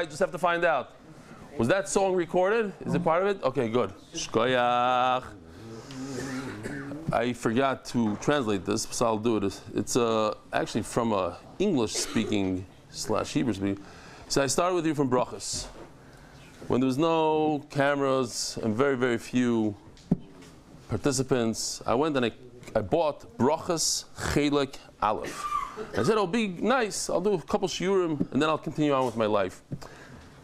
Just have to find out. Was that song recorded? Is it part of it? Okay, good. Shkoyach. I forgot to translate this, so I'll do it. It's actually from a English-speaking / Hebrew speaking. So I started with you from brachas. When there was no cameras and very, very few participants, I went and I bought brachas Chelek Aleph. I said, "Oh, be nice. I'll do a couple shiurim and then I'll continue on with my life."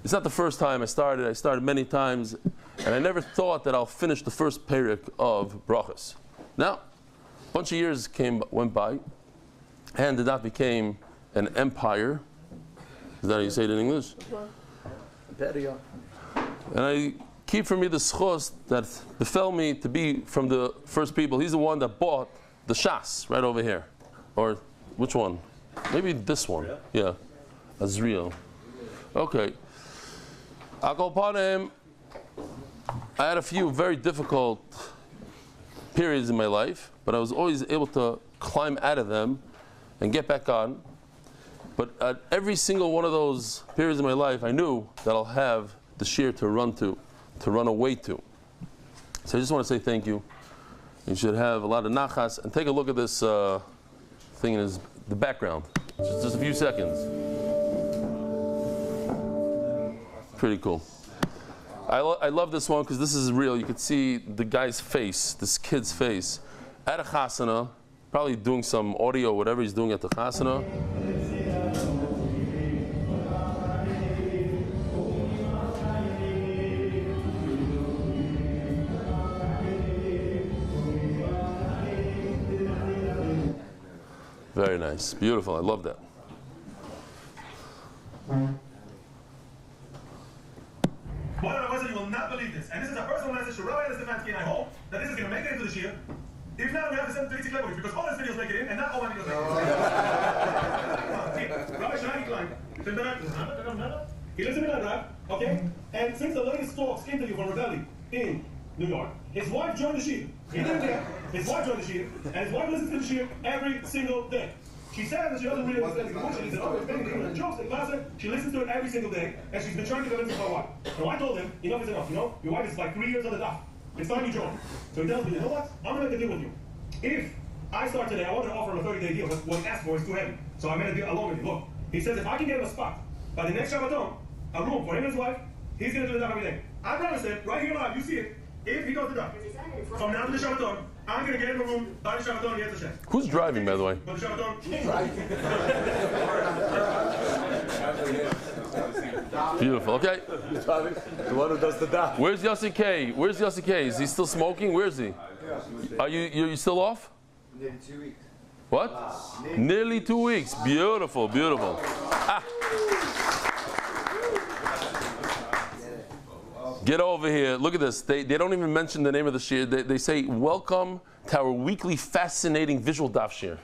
It's not the first time I started. I started many times, and I never thought that I'll finish the first perek of brachas. Now, a bunch of years went by, and the daf became an empire. Is that how you say it in English? And I keep for me the schos that befell me to be from the first people. He's the one that bought the shas right over here, or which one? Maybe this one. Yeah, Azriel. Okay. I'll go upon him. I had a few very difficult periods in my life, but I was always able to climb out of them and get back on. But at every single one of those periods in my life, I knew that I'll have the shear to run away to. So I just want to say thank you. You should have a lot of nachas, and take a look at this thing in the background. Just a few seconds. Pretty cool. I love this one because this is real. You could see the guy's face, this kid's face, at a chasana, probably doing some audio, whatever he's doing at the chasana. Very nice, beautiful. I love that. One of the words that you will not believe this, and this is a personal message to Rabbi Eli Stefansky, and I hope that this is going to make it into the shir. If not, we have to send it to Itzik because all his videos make it in, and not all my videos make it in. Rabbi Shani Klein, he lives in Milan, okay? And since the latest talks interview from Rebelli in New York, his wife joined the shir. He didn't care. His wife joined the shir, and his wife listens to the shir every single day. She said that she doesn't really understand the emotion. He said, "Oh, it's making jokes in class." She listens to it every single day, and she's been trying to convince him for a while. So I told him, enough is enough. You know, your wife is like 3 years on the daf. It's time you join. So he tells me, you know what? I'm going to make a deal with you. If I start today, I want to offer him a 30-day deal, but what he asked for is too heavy. So I made a deal along with him. Look, he says if I can get him a spot by the next Shabbaton, a room for him and his wife, he's going to do the daf every day. I promise it, right here live, you see it. If he does the daf, from now to the Shabbaton, I'm going to get him a room by the Shabbaton and he has a chef. Who's driving, by the way? By the Shabbaton, Beautiful. Okay. The one who does the daf. Where's Yossi K? Where's Yossi K? Is he still smoking? Where is he? Are you still off? Nearly 2 weeks. What? Nearly 2 weeks. Beautiful, beautiful. Ah. Get over here. Look at this. They don't even mention the name of the shir. They say, "Welcome to our weekly fascinating visual daf shir."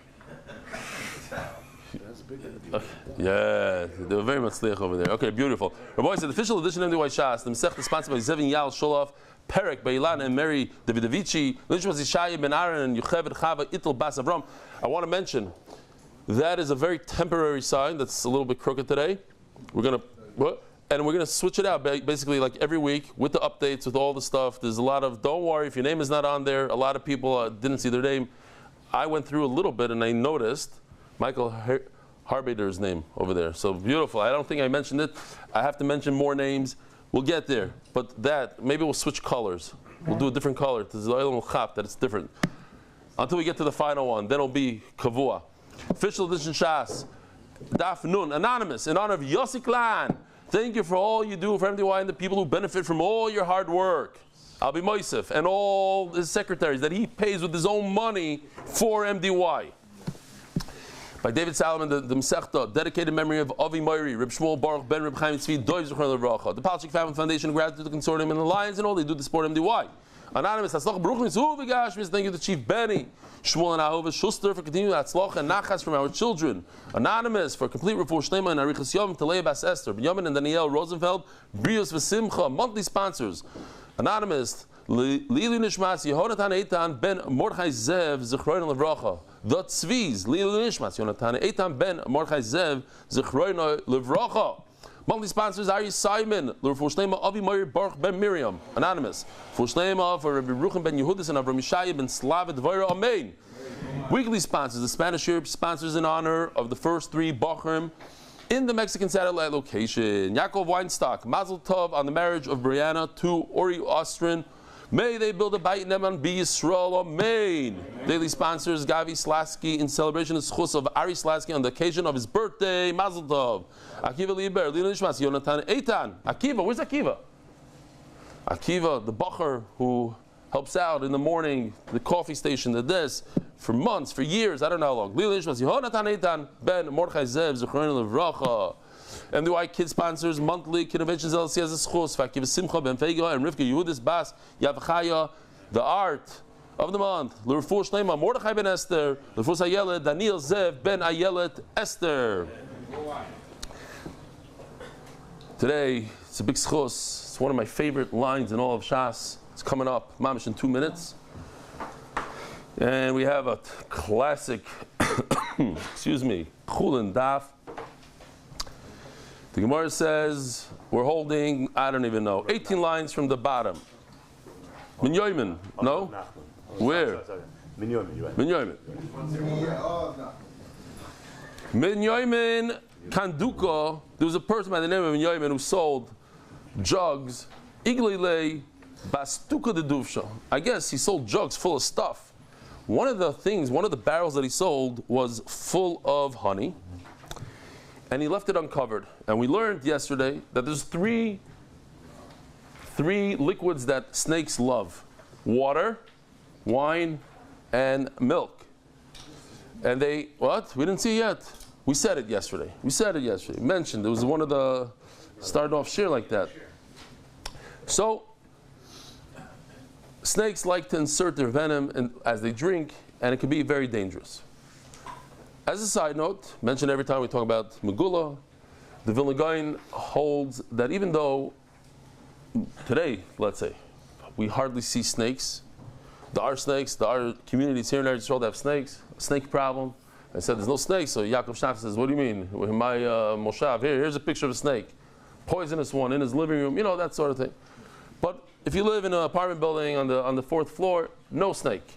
Yeah, they were very much sliach over there. Okay, beautiful. Rabbi said the official edition of the White Shas, the Masech sponsored by Zevin Yal Sholof, Perek by Ilan and Mary Davidovici, Lishmas Yishaya Ben Aaron and Yocheved Chava Itel Bas Avram. I want to mention that is a very temporary sign that's a little bit crooked today. We're gonna switch it out basically like every week with the updates, with all the stuff. There's a lot of, don't worry if your name is not on there. A lot of people didn't see their name. I went through a little bit and I noticed Michael Harbader's name over there. So beautiful. I don't think I mentioned it. I have to mention more names. We'll get there. But maybe we'll switch colors. We'll do a different color. To that it's different. Until we get to the final one. Then it'll be Kavua. Official edition Shas. Daf Nun. Anonymous. In honor of Yossi Klan. Thank you for all you do for MDY and the people who benefit from all your hard work. I'll be Moisef, and all his secretaries that he pays with his own money for MDY. By David Salomon, the Masechta, dedicated memory of Avi Moiri, Reb Shmuel Baruch Ben Reb Chaim Tzvi Doiv Zechron Levracha. The Palchik Family Foundation, gratitude to the consortium and the Lions and all they do to support MDY. Anonymous, Hatzlach Baruch Mitzvah V'Gashmis, thank you to Chief Benny. Shmuel and Ahova Schuster for continuing Hatzlach and Nachas from our children. Anonymous for complete refuah Shlema and Arichas Yom to Leah Bas Esther. Benjamin and Danielle Rosenfeld, Brios V'Simcha, monthly sponsors. Anonymous, Lili Nishmas, Yehonatan Eitan Ben Mordechai Zev Zechron Levracha. The Tzviz, Lili Nishmas, Yonatan Eitan Ben Mordechai Zev Zechron Levracha. Monthly sponsors Ari Simon, for Shlema Avi Meir Baruch Ben Miriam, anonymous. For Shlema for Rabbi Ruchen Ben Yehudis and Avram Yishai Ben Slavet Dvaira Amen. Weekly sponsors, the Spanish Europe sponsors in honor of the first 3 Bachrim in the Mexican satellite location. Yaakov Weinstock, Mazel Tov on the marriage of Brianna to Ori Ostrin. May they build a Beit Neman Be Yisrael, Amen. Daily sponsors Gavi Slasky in celebration of Schus of Ari Slasky on the occasion of his birthday. Mazel Tov. Akiva Liber, Lina Nishmas, Yonatan Eitan. Akiva, where's Akiva? Akiva, the Bacher who helps out in the morning, the coffee station, the this, for months, for years, I don't know how long. Lina Nishmas, Yonatan Eitan, Ben Mordechai Zev, Zechron Levracha. MDY Kid sponsors monthly Kidovichin's LLC as a schos. Fakiv Simcha Ben Feiga and Rivka Yehudis Bas Yavchaya, the art of the month. L'Refuah Shlema Mordechai Ben Esther, L'Refuah Ayelet Daniel Zev Ben Ayelet Esther. Today it's a big schos. It's one of my favorite lines in all of Shas. It's coming up, mamish, in 2 minutes, and we have a classic. Excuse me, Chullin Daf. The Gemara says we're holding, I don't even know, 18 lines from the bottom. Minyoimin, no? Where? Minyoimin. Minyoimin Kanduka. There was a person by the name of Minyoimin who sold jugs. Iglile Bastuka de Duvsha. I guess he sold jugs full of stuff. One of the barrels that he sold was full of honey. And he left it uncovered. And we learned yesterday that there's three liquids that snakes love: water, wine, and milk. And they, what? We didn't see it yet. We said it yesterday. Mentioned. It was one of the, started off share like that. So, snakes like to insert their venom as they drink, and it can be very dangerous. As a side note, mentioned every time we talk about Megillah, the Vilna Gaon holds that even though today, let's say, we hardly see snakes, our communities here in Eretz Yisrael have snakes, a snake problem. I said there's no snakes, so Yaakov Shnaf says, what do you mean? My Moshav, here's a picture of a snake, poisonous one in his living room, that sort of thing. But if you live in an apartment building on the 4th floor, no snake.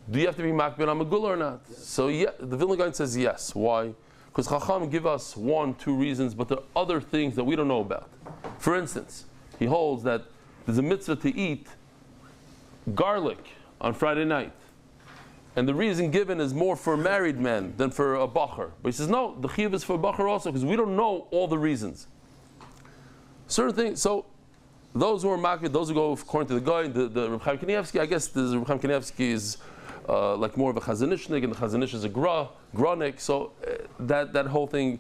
Do you have to be makbid on Megillah or not? So yeah, the Vilna Gaon says yes. Why? Because Chacham give us 1, 2 reasons, but there are other things that we don't know about. For instance, he holds that there's a mitzvah to eat garlic on Friday night. And the reason given is more for married men than for a bacher. But he says, no, the chiyuv is for a bacher also, because we don't know all the reasons. Certain things, so those who are makbid, those who go according to the guy, the Reb Chaim Kanievsky, I guess the Reb Chaim Kanievsky is like more of a Chazanishnik, and the Chazanish is a Granik, so that whole thing,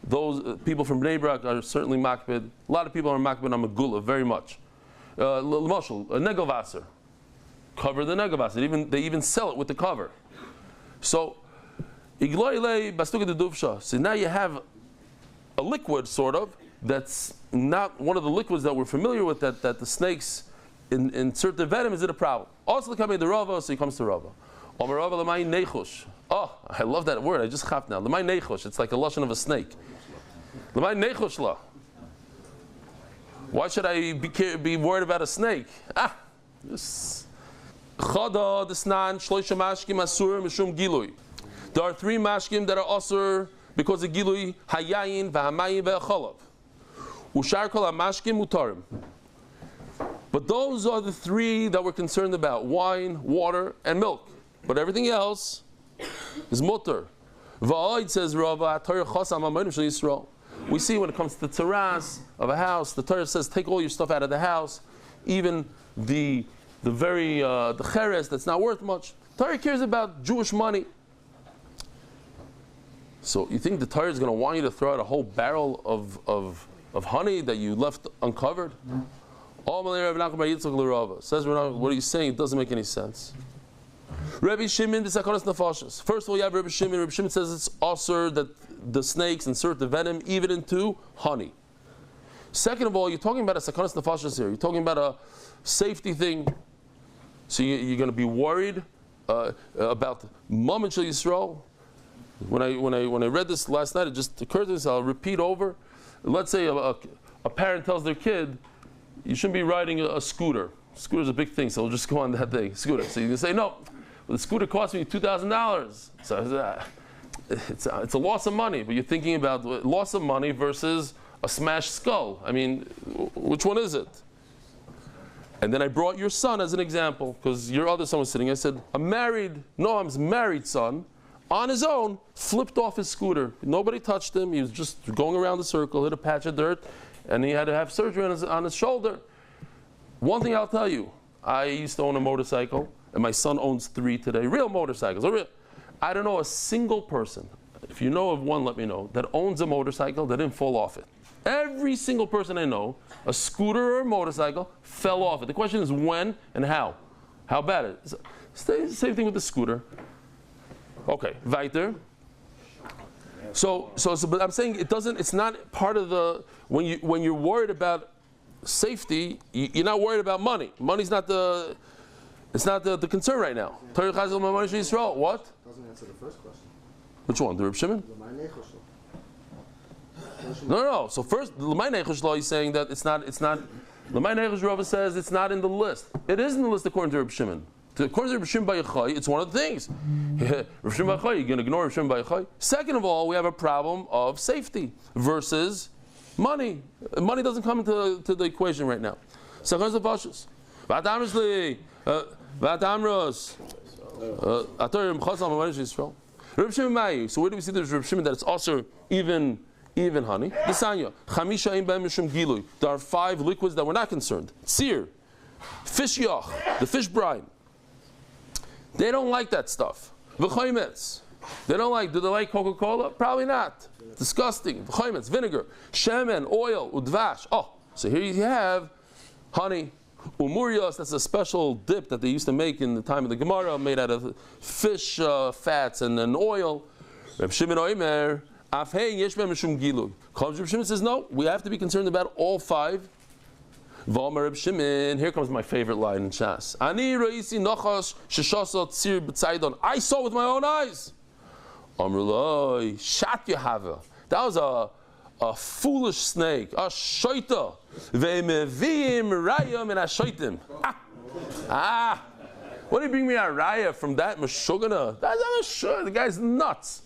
those people from Bnei Brak are certainly makbid. A lot of people are makbid on Megillah, very much. L'mashal, a Negelvasser. Cover the Negelvasser. They even sell it with the cover. So, Igloile Bastuka de Duvsha. So now you have a liquid, sort of, that's not one of the liquids that we're familiar with, that the snakes insert their venom. Is it a problem? Also, the Rava, so he comes to Rava. Oh, I love that word. I just chapped now. L'may nechush. It's like a lashon of a snake. L'may nechush la. Why should I be worried about a snake? This. Chada desnan shloisha mashkim asur mishum gilui. There are 3 mashkim that are asur because of gilui: hayayin, v'hamayim, v'chalav. Ushar kol hamashkim mutarim. But those are the 3 that we're concerned about: wine, water, and milk. But everything else is mutter. Va'oid, says Rava, Torah chasam amayim shel Yisrael. We see when it comes to the terrace of a house, the Torah says take all your stuff out of the house, even the cheres that's not worth much. The Torah cares about Jewish money. So you think the Torah is going to want you to throw out a whole barrel of honey that you left uncovered? Says, what are you saying? It doesn't make any sense. Rabbi Shimon, the Sakanas Nefashos. First of all, you have Rabbi Shimon. Rabbi Shimon says it's asur that the snakes insert the venom even into honey. Second of all, you're talking about a Sakanas Nefashos here. You're talking about a safety thing. So you're going to be worried about Mom and Shal Yisrael. When I read this last night, it just occurred to me, so I'll repeat over. Let's say a parent tells their kid, you shouldn't be riding a scooter. Scooter's a big thing, so we'll just go on that thing, scooter. So you can say, no, the scooter cost me $2,000. So it's a loss of money, but you're thinking about loss of money versus a smashed skull. I mean, which one is it? And then I brought your son as an example, because your other son was sitting. I said, Noam's married son, on his own, flipped off his scooter. Nobody touched him. He was just going around the circle, hit a patch of dirt, and he had to have surgery on his shoulder. One thing I'll tell you, I used to own a motorcycle, and my son owns 3 today, real motorcycles. I don't know a single person, if you know of one, let me know, that owns a motorcycle that didn't fall off it. Every single person I know, a scooter or a motorcycle, fell off it. The question is when and how. How bad it is. Same thing with the scooter. Okay, weiter. So, but I'm saying it's not part of the, when you're worried about safety, you're not worried about money. Money's not the concern right now. What? Doesn't answer the first question. Which one? The Reb Shimon? No. So first, L'may Neichush Law, he's saying that it's not. L'may Neichush Rava says it's not in the list. It is in the list according to Reb Shimon. According to Reb Shimon Bar Yochai, it's one of the things. Reb Shimon Bar Yochai, you're going to ignore Reb Shimon Bar Yochai. Second of all, we have a problem of safety versus money. Money doesn't come into the equation right now. So Reb Shimon Mai. So where do we see this Reb Shimon that it's also even honey? There are 5 liquids that we're not concerned. Tzir, fish yoch, the fish brine. They don't like that stuff. V'choymetz. They don't like. Do they like Coca-Cola? Probably not. Disgusting. V'choymetz, vinegar, shemen, oil, udvash. Oh, so here you have honey. Umurios, that's a special dip that they used to make in the time of the Gemara, made out of fish fats and then oil. Reb Shimon Oimer, afhei yesh b'hem mishum gilui. Reb Shimon says no. We have to be concerned about all 5. V'omer Reb Shimon, here comes my favorite line in Shas. Ani reisi nochash sheshasot tzir b'tzaydon. I saw with my own eyes. Amru loi shat yehava. That was a foolish snake, a shoita. Ve'mevim rayam and ashoitim. What do you bring me a raya from that meshugana? That's not sure. The guy's nuts.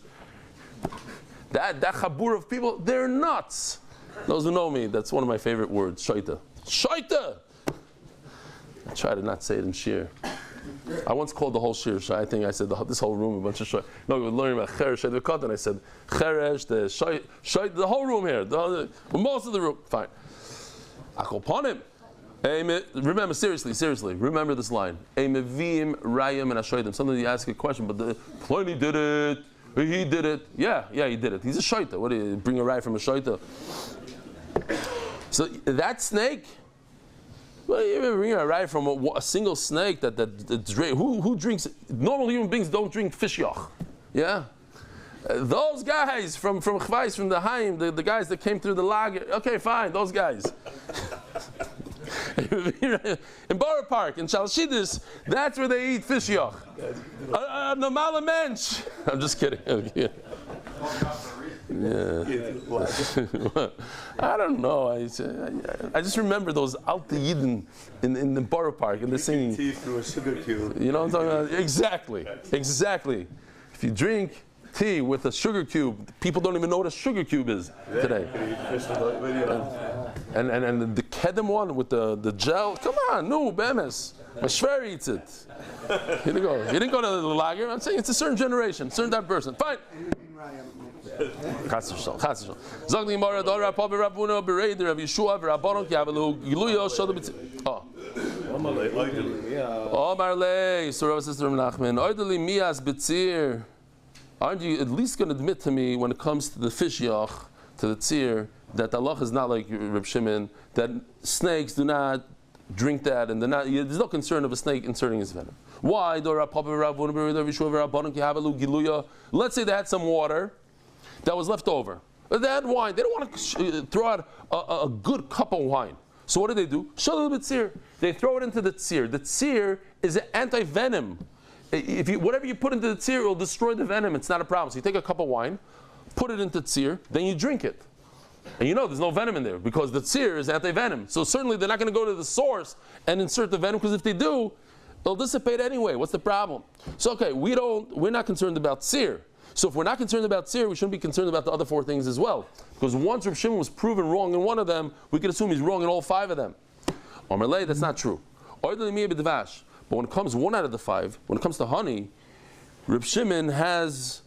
That chabur of people, they're nuts. Those who know me, that's one of my favorite words, shoita. Shoita! I try to not say it in shir. I once called the whole shir. I think I said this whole room a bunch of shoita. No, we were learning about cheresh and I said cheresh, the shoita, the whole room here, most of the room. Fine. Akoponim. Remember, seriously, remember this line. Emevim rayam and ashoitim. Sometimes you ask a question, but Pliny did it. He did it. Yeah, he did it. He's a shoita. What do you bring a raya from a shoita? So that snake. Well, you ever bring a raya from a single snake that who drinks? Normal human beings don't drink fish yoch. Yeah. Those guys from Chvais, from the Haim, the guys that came through the lager. Okay, fine, those guys. In Borough Park, in Shalshidis, that's where they eat fish yoch. A normal mensch. I'm just kidding. Yeah. I don't know. I just remember those Alte Yidden in the Borough Park, and they're singing. Tea through a sugar cube. You know what I'm talking about? Exactly. If you drink tea with a sugar cube, people don't even know what a sugar cube is today. And the Kedem one with the gel, come on, no, Bemes. My Shver eats it. He didn't go to the lager. I'm saying it's a certain generation, certain type of person. Fine. Chas v'shalom. Zog the Gemara, Dor Rav Papa Rav Huna Bereider Rav Yeshua v'Rabbanon ki Havelu Giluyo Shalom B'Tzir. Oh. Omar Lei, so Rav Sister Menachmen, Oideli Mias B'Tzir. Aren't you at least going to admit to me when it comes to the fish yach, to the tzir, that the halach is not like Reb Shimon, that snakes do not drink that, and there's no concern of a snake inserting his venom. Why? Let's say they had some water that was left over. They had wine. They don't want to throw out a good cup of wine. So what do? They throw it into the tzir. The tzir is an anti-venom. Whatever you put into the tzir, it will destroy the venom. It's not a problem. So you take a cup of wine, put it into tzir, then you drink it. And you know there's no venom in there because the tzir is anti-venom. So certainly they're not going to go to the source and insert the venom, because if they do, it'll dissipate anyway. What's the problem? So okay, we're not concerned about tzir. So if we're not concerned about tzir, we shouldn't be concerned about the other four things as well. Because once Reb Shimon was proven wrong in one of them, we can assume he's wrong in all five of them. Omerlei, that's not true. But when it comes one out of the five, when it comes to honey, Reb Shimon has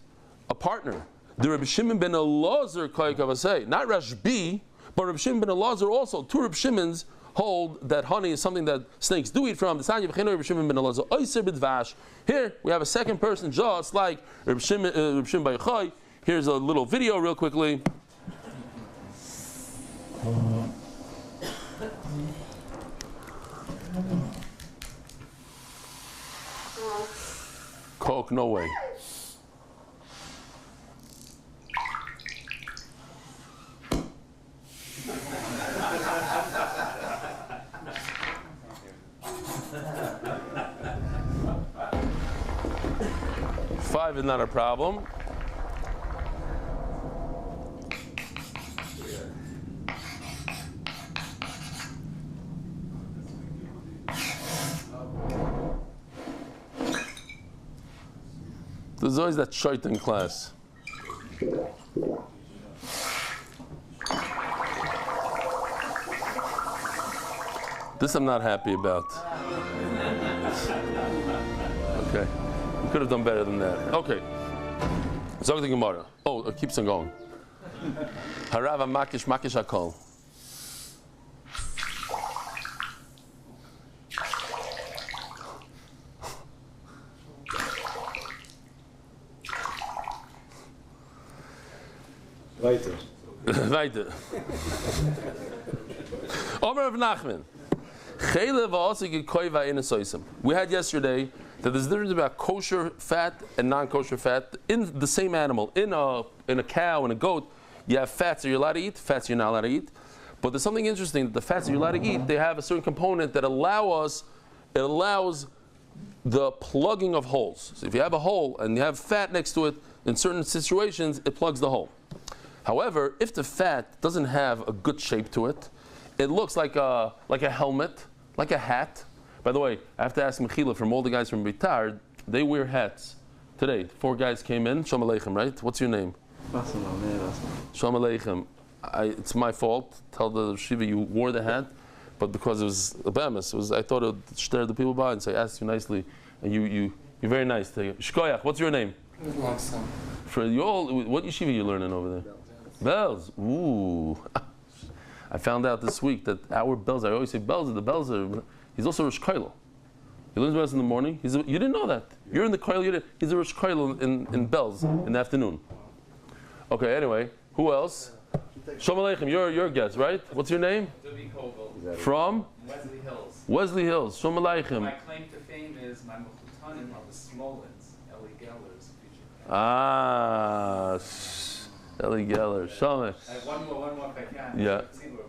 a partner. The Reb Shimon ben Elazar Kavasei, not Rashbi, but Reb Shimon ben Elazar also. Two Reb Shimons hold that honey is something that snakes do eat from. Here we have a second person, just like Reb Shimon bar Yochai. Here's a little video, real quickly. Coke, no way. Five is not a problem. There's always that shaitan class. This I'm not happy about. Okay. We could have done better than that. Okay. Zog the Gemara. Oh, it keeps on going. Harav makish hakol. Weiter. Omer of Nachman. We had yesterday that there's a difference about kosher fat and non-kosher fat in the same animal. In a cow and a goat, you have fats that you're allowed to eat, fats you're not allowed to eat. But there's something interesting that the fats that you're allowed to eat, they have a certain component that allows the plugging of holes. So if you have a hole and you have fat next to it, in certain situations, it plugs the hole. However, if the fat doesn't have a good shape to it, it looks like a helmet, like a hat. By the way, I have to ask Mechila, from all the guys from Bitar, they wear hats. Today, 4 guys came in. Shalom Aleichem, right? What's your name? Shalom Aleichem. It's my fault. Tell the Shiva you wore the hat, but because it was a bemis, I thought it would stir the people by and say, ask you nicely, and you're very nice. Shkoyach, what's your name? For you all, what yeshiva are you learning over there? Bells. Ooh. I found out this week that our Bells, I always say Bells, he's also Rosh Koilo. He learns Bells in the morning. You didn't know that. You're in the Koilo, he's a Rosh Koilo in Bells in the afternoon. Okay, anyway, who else? Shalom Aleichem, your guest, right? What's your name? From? Wesley Hills. Wesley Hills. Shalom Aleichem. My claim to fame is my mechutanim are the Smolins, Eli Geller's future. Ah, Eli Geller. Shalom. I have one more if I can. Yeah.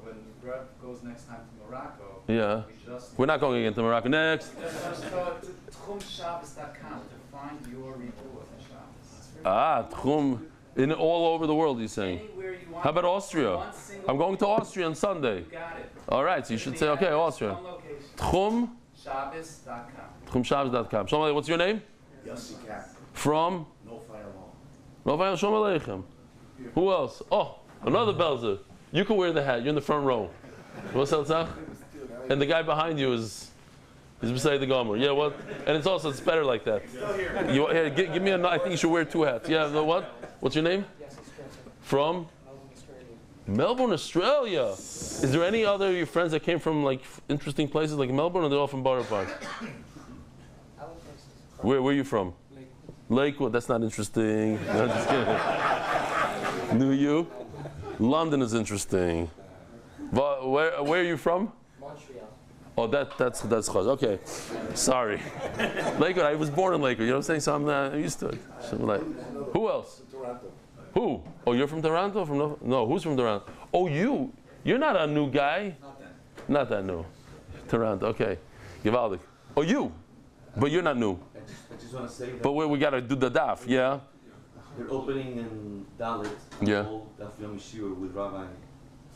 When Rev goes next time to Morocco, Yeah. We're not going again to Morocco next. just go to tchumshabbos.com to find your review of the Shabbos. Ah, Tchum. In all over the world, you're saying. Anywhere you want. How about Austria? I'm going to Austria on Sunday. You got it. All right, so you should say, okay, Austria. One location. Tchum. Shabbos.com. Tchumshabbos.com. Shalom Aleichem. What's your name? Yossi Cat. From? No fire alarm. No fire. Shalom Aleichem. Who else? Oh, another Belzer. You can wear the hat. You're in the front row. What's that? And the guy behind you is beside the Gomer. Yeah, what? And it's better like that. Give me I think you should wear 2 hats. Yeah, the what? What's your name? From? Melbourne, Australia. Is there any other of your friends that came from like interesting places like Melbourne, or they're all from Borough Park? Where are you from? Lakewood. That's not interesting. No, I'm just kidding. Knew you? London is interesting. But where are you from? Montreal. Oh, that's okay. Sorry. Lakewood. I was born in Lakewood. You know what I'm saying? So I'm not used to it. So I'm like, who else? Toronto. Who? Oh, you're from Toronto? No, who's from Toronto? Oh, you're not a new guy. Not that new. Toronto. Okay. Givaldik. Oh, you. But you're not new. I just want to say that But we gotta do the daf. Yeah. they're opening in Dalit. Yeah. Daf Yomi Shiur with Rabbi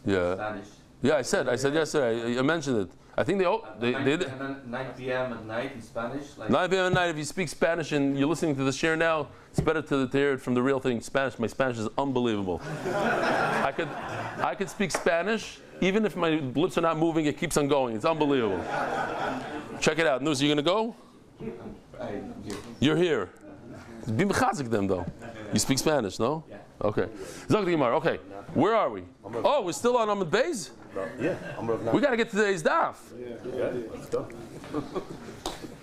Yeah. Spanish. Yeah, I said yesterday. I mentioned it. I think they did. And then 9 p.m. at night in Spanish. Like 9 p.m. at night. If you speak Spanish and you're listening to the share now, it's better to hear it from the real thing. Spanish. My Spanish is unbelievable. I could speak Spanish even if my lips are not moving. It keeps on going. It's unbelievable. Check it out. News. You gonna go? You're here. Be mechazik them though. You speak Spanish, no? Yeah. Okay. Zog the Gemara. Okay. Where are we? Oh, we're still on Amud Beis? Yeah, I'm Rav Nachman. We got to get to today's daf. Yeah, let's go.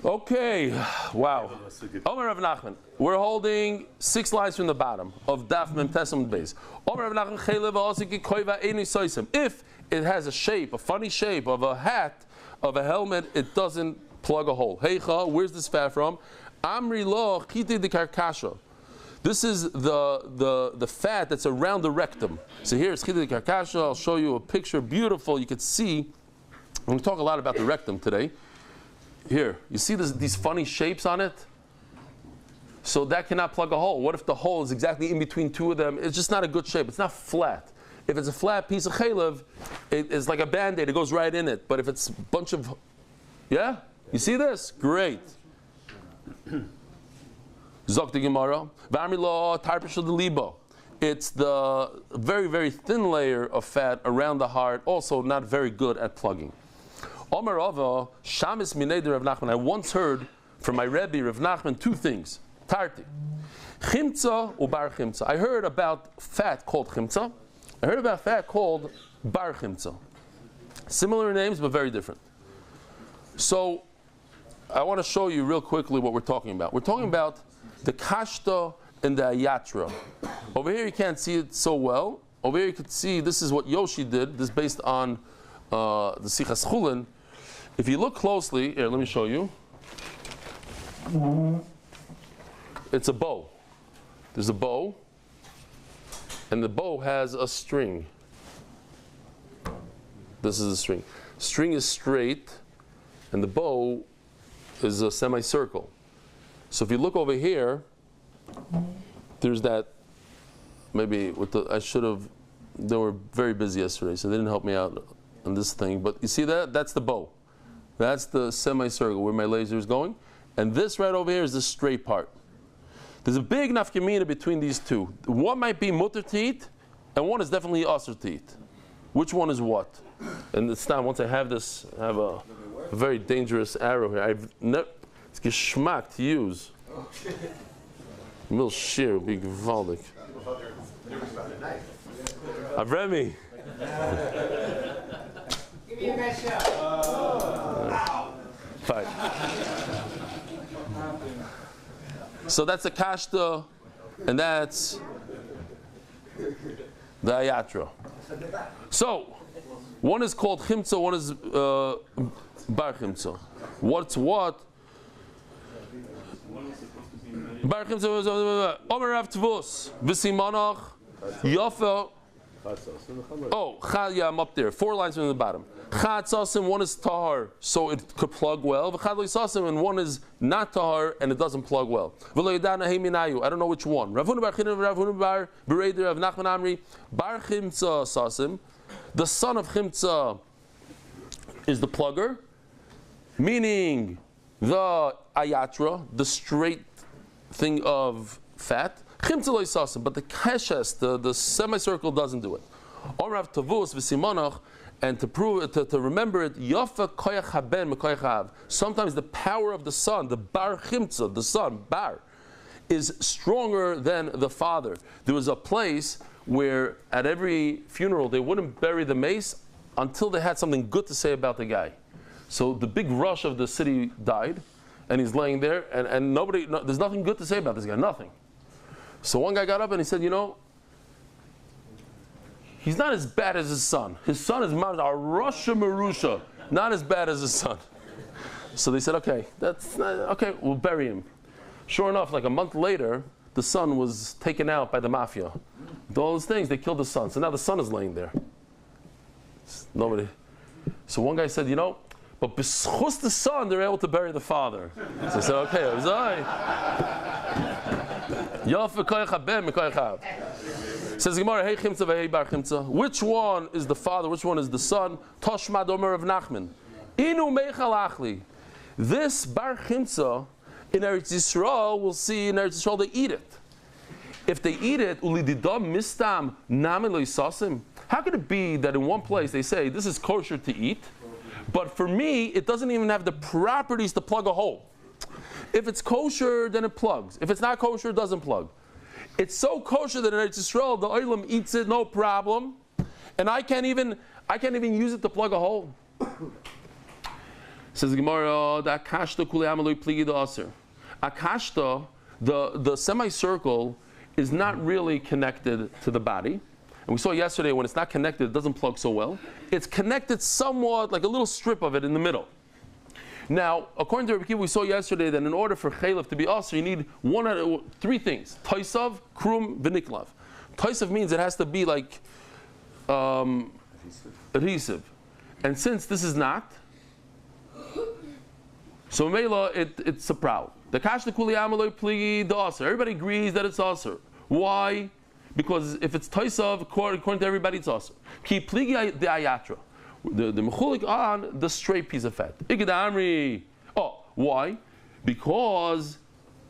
Okay. Wow. That's a good. Omer Rav Nachman. We're holding 6 lines from the bottom of daf Mem Tes Amud Beis. Omer Rav Nachman Chelev Ha'asik Koiva Eini Soisim. If it has a shape, a funny shape of a hat, of a helmet, it doesn't plug a hole. Heicha, where's this fat from? Amri lo chiti de karkasha. This is the fat that's around the rectum. So here's chiti de karkasha. I'll show you a picture. Beautiful. You can see. I'm going to talk a lot about the rectum today. Here, you see these funny shapes on it? So that cannot plug a hole. What if the hole is exactly in between two of them? It's just not a good shape. It's not flat. If it's a flat piece of chaylev, it is like a Band-Aid. It goes right in it. But if it's a bunch of... Yeah? You see this? Great. Zok the Gemara. V'amri tarpishul de libo. It's the very, very thin layer of fat around the heart, also not very good at plugging. Omer Rava, Shamis minei de Rav Nachman. I once heard from my Rebbe, Rav Nachman, 2 things. Tarti. Chimtza or bar chimtza. I heard about fat called chimtza. I heard about fat called bar chimtza. Similar names, but very different. So, I want to show you real quickly what we're talking about. We're talking about the kashta and the ayatra. Over here you can't see it so well. Over here you can see this is what Yoshi did. This is based on the Sichas Chullin. If you look closely, here, let me show you. It's a bow. There's a bow, and the bow has a string. This is a string. String is straight, and the bow is a semicircle. So if you look over here, there's that, maybe with the, they were very busy yesterday, so they didn't help me out on this thing. But you see that? That's the bow. That's the semicircle where my laser is going. And this right over here is the straight part. There's a big nafkamina between these two. One might be mutter teeth, and one is definitely aser teeth. Which one is what? And it's time, once I have this, I have a very dangerous arrow here. It's geschmack to use. Mil shir, big gewaldig. Avremi. Give me a best shot. Fine. So that's the kashta, and that's the ayatra. So, one is called chimtza, one is bar chimtza. What's what? Bar chimtza, Omer Rav Tvus, V'simanach, Yafa. Oh, yeah, I'm up there. 4 lines from the bottom. Chad sasim, one is tahar, so it could plug well. V'chad lo sasim, and one is not tahar, and it doesn't plug well. V'lo yadana heiminayu, I don't know which one. Rav Huna bar China, Rav Huna bar Bereder, Rav Nachman Amri, bar chimtza sasim. The son of chimtza is the plugger, meaning the ayatra, the straight thing of fat. Chimtza lo sasim, but the keshes, the semicircle doesn't do it. Or Rav Tavus v'simonach. And to prove it, to remember it, Yafa koyach haben mekoyach hav. Sometimes the power of the son, the bar chimtza, the son, bar, is stronger than the father. There was a place where at every funeral they wouldn't bury the mace until they had something good to say about the guy. So the big rush of the city died, and he's laying there, and there's nothing good to say about this guy, nothing. So one guy got up and he said, he's not as bad as his son. His son is Rasha Marusha, not as bad as his son. So they said, okay, we'll bury him. Sure enough, like a month later, the son was taken out by the mafia. All those things, they killed the son. So now the son is laying there. Nobody. So one guy said, but b'schus the son, they're able to bury the father. So I said, okay, it was Says Gemara, hey chimtza v'hei bar chimtza. Which one is the father? Which one is the son? Toshmad Omer of Nachman. Inu meichal achli. This bar chimtza in Eretz Yisrael, we'll see in Eretz Yisrael they eat it. If they eat it, ulididam mistam namin loisasim. How could it be that in one place they say this is kosher to eat, but for me it doesn't even have the properties to plug a hole? If it's kosher, then it plugs. If it's not kosher, it doesn't plug. It's so kosher that in Eretz Yisrael the oilam eats it no problem, and I can't even use it to plug a hole. Says Gemara, the akashta kulei amaloi pligi da aser. Akashta, the semicircle, is not really connected to the body. And we saw yesterday when it's not connected, it doesn't plug so well. It's connected somewhat, like a little strip of it in the middle. Now, according to Rabbi Kiva, we saw yesterday that in order for chalif to be aser, you need three things: toisav, krum, v'niklav. Toisav means it has to be like adhesive. And since this is not, so Mela, it's a proud. The kashta kuli amaloi pligi the aser. Everybody agrees that it's aser. Why? Because if it's toisav, according to everybody, it's aser. Ki pligi the ayatra. The mechulik on the straight piece of fat. Amri. Oh, why? Because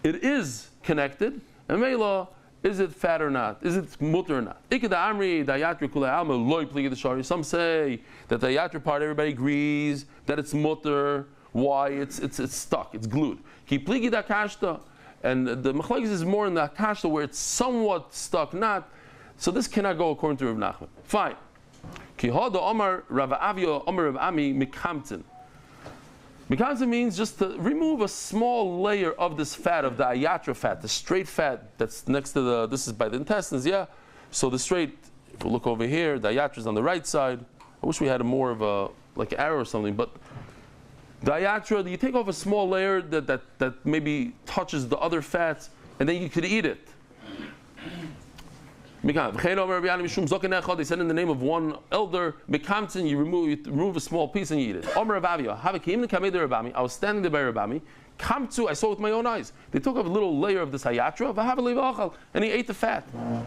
it is connected. And Mela, is it fat or not? Is it mutter or not? Amri the ayatra kuli amal loy pligi the shari. Some say that the ayatra part, everybody agrees that it's mutter. Why? It's stuck. It's glued. Ki pligi da kashta, and the machlekes is more in the kashta where it's somewhat stuck, not. So this cannot go according to Rav Nachman. Fine. Ki hada Omar Rav Avia Omar Rav Ami mikamtin. Mikamtin means just to remove a small layer of this fat, of the ayatra fat, the straight fat that's next to the. This is by the intestines, yeah. So the straight. If we look over here, the ayatra is on the right side. I wish we had more of a like arrow or something, but. The ayatra, you take off a small layer that maybe touches the other fats, and then you could eat it. They said in the name of one elder, you remove a small piece and you eat it. I was standing there by Rabami. I saw with my own eyes. They took off a little layer of this ayatra, and he ate the fat. The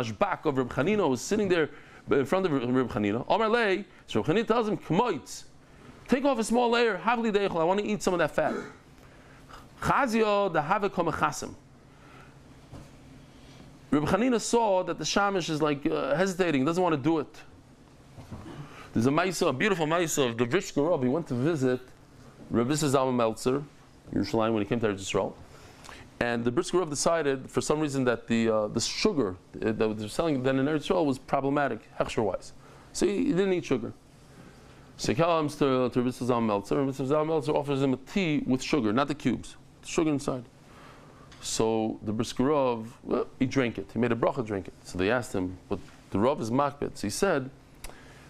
mashbak of Reb Chanina was sitting there in front of Reb Chanina. Omar Lei, so Reb Chanina tells him, "Kmoitz, take off a small layer. Havli deichel. I want to eat some of that fat." Chazio the havik komechasim. Reb Chanina saw that the shamish is like hesitating, doesn't want to do it. There's a beautiful maisa of the Brisker Rav. He went to visit Rabbi Zalman Meltzer, Yerushalayim, when he came to Eretz Yisrael. And the Brisker Rav decided, for some reason, that the sugar that they're selling then in Eretz Yisrael was problematic, hechsher-wise. So he didn't eat sugar. So he comes to Rabbi Zalman Meltzer, and Rabbi Zalman Meltzer offers him a tea with sugar, not the cubes, the sugar inside. So the Brisker Rav, he drank it. He made a bracha drink it. So they asked him, but the Rav is makbet. So he said,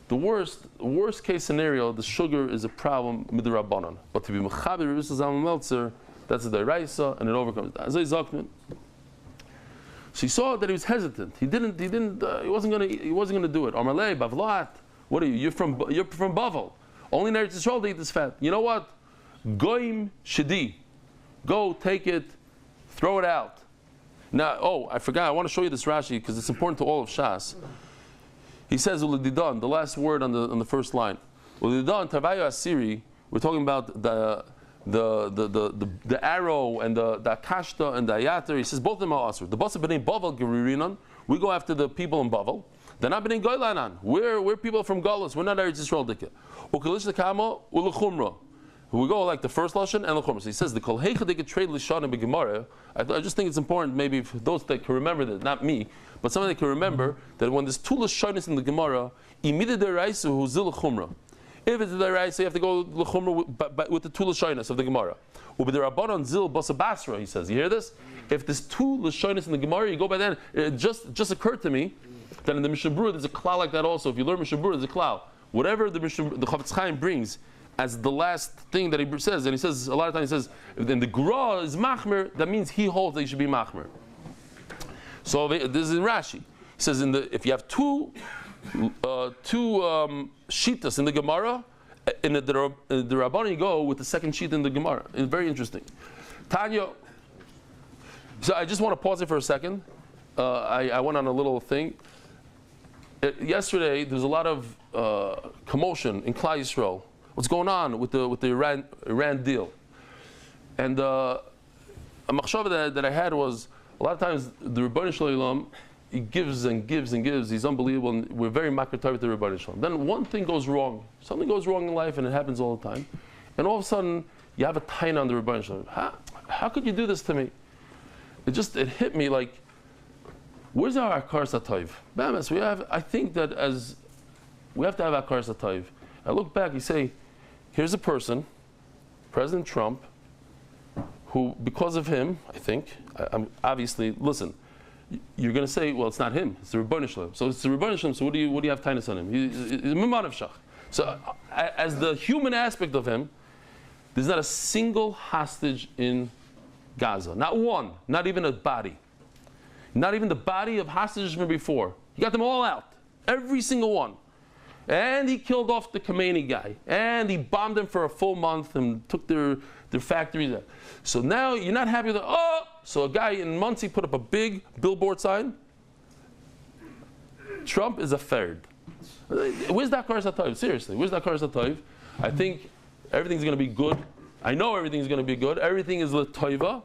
the worst case scenario, the sugar is a problem midrabanan. But to be mechaber Rabbi Zalman Meltzer, that's a deraisa, and it overcomes. So he saw that he was hesitant. He wasn't gonna do it. Amarlei bavlat. What are you? You're from Bavel. Only in Eretz Yisrael they eat this fat. You know what? Goim shedi. Go take it, throw it out. Now, I forgot. I want to show you this Rashi because it's important to all of Shas. He says ulididan, the last word on the first line. Ulididan tavayu asiri. We're talking about the arrow and the kashta and the ayater. He says both of them are asur. The basa b'nei Bavel geririnan. We go after the people in Bavel. They're not b'nei Goylanan. We're people from Galus. We're not Eretz Yisrael dikah. Ukalish lekama ulechumra. We go like the first lashon and the chumrah. So he says the kol heicha they could trade lishon and begemara. I just think it's important, maybe for those that can remember that, not me, but somebody that can remember that when there's two lashonis in the Gemara, imida deraisa hu zil chumrah. If it's the deraisa, you have to go l'chumrah with the two lashonis of the Gemara. Ubi the rabbanon zil basa basra. He says, you hear this? If there's two lashonis in the Gemara, you go by then. It just occurred to me that in the Mishnah Berurah there's a klal like that also. If you learn Mishnah Berurah, there's a klal. Whatever the Chavetz Chaim brings as the last thing that he says, and he says a lot of times he says, then the Gra is machmer, that means he holds that you should be machmer. So this is in Rashi. He says if you have two shitas in the Gemara, in the Rabbanan you go with the second sheet in the Gemara. It's very interesting. Tanya. So I just want to pause it for a second. I went on a little thing. Yesterday there was a lot of commotion in Klal Yisrael. What's going on with the Iran deal? And a machshava that I had was a lot of times the Rebbeinu Shalom, he gives and gives and gives. He's unbelievable, and we're very makar with the Rebbeinu Shalom. Then one thing goes wrong. Something goes wrong in life, and it happens all the time. And all of a sudden, you have a taina on the Rebbeinu Shalom. How could you do this to me? It hit me like, where's our akar satayv? I think that we have to have akar satayv. I look back, you say, here's a person, President Trump, who, because of him, I think, I'm obviously, listen, you're going to say, well, it's not him, it's the Rebbeinu Shalom. So it's the Rebbeinu Shalom, so what do you have tainus on him? He's a miman of shach. So as the human aspect of him, there's not a single hostage in Gaza. Not one, not even a body. Not even the body of hostages from before. He got them all out, every single one. And he killed off the Khomeini guy. And he bombed them for a full month and took their factories out. So now you're not happy with it. So a guy in Muncie put up a big billboard sign. Trump is a third. Where's that Akar Satayv? Seriously, where's that Akar Satayv? I think everything's going to be good. I know everything's going to be good. Everything is l'toiva.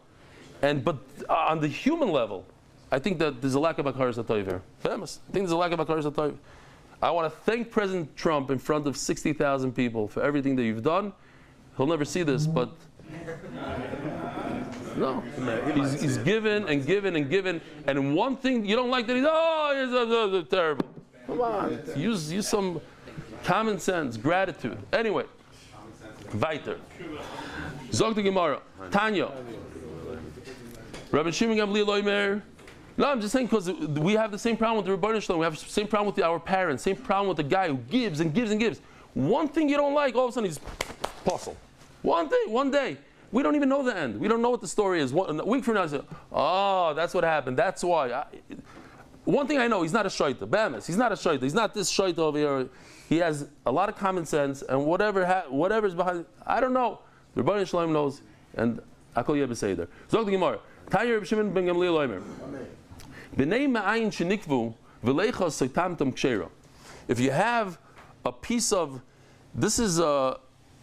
But on the human level, I think that there's a lack of Akar Satayv here. Famous. I think there's a lack of Akar Satayv. I want to thank President Trump in front of 60,000 people for everything that you've done. He'll never see this, but no. He's given and given and given. And one thing you don't like that he's terrible. Come on. Use some common sense, gratitude. Anyway. Weiter. Zog the Gemara. Tanya. Rabbi Shimon Gamliel Oimer. No, I'm just saying because we have the same problem with the Rebbeinu Shalom. We have the same problem with our parents. Same problem with the guy who gives and gives and gives. One thing you don't like, all of a sudden he's apostle. One thing, one day. We don't even know the end. We don't know what the story is. A week from now, I say, oh, that's what happened. That's why. One thing I know, he's not a shaita. Bamas, he's not a shaita. He's not this shaita over here. He has a lot of common sense, and whatever's behind it, I don't know. The Rebbeinu Shalom knows, and Akol Yeh B'Seder. Zog the Gemara. Tanya Rabbi Shimon ben Gamliel Omer. If you have a piece of, this is an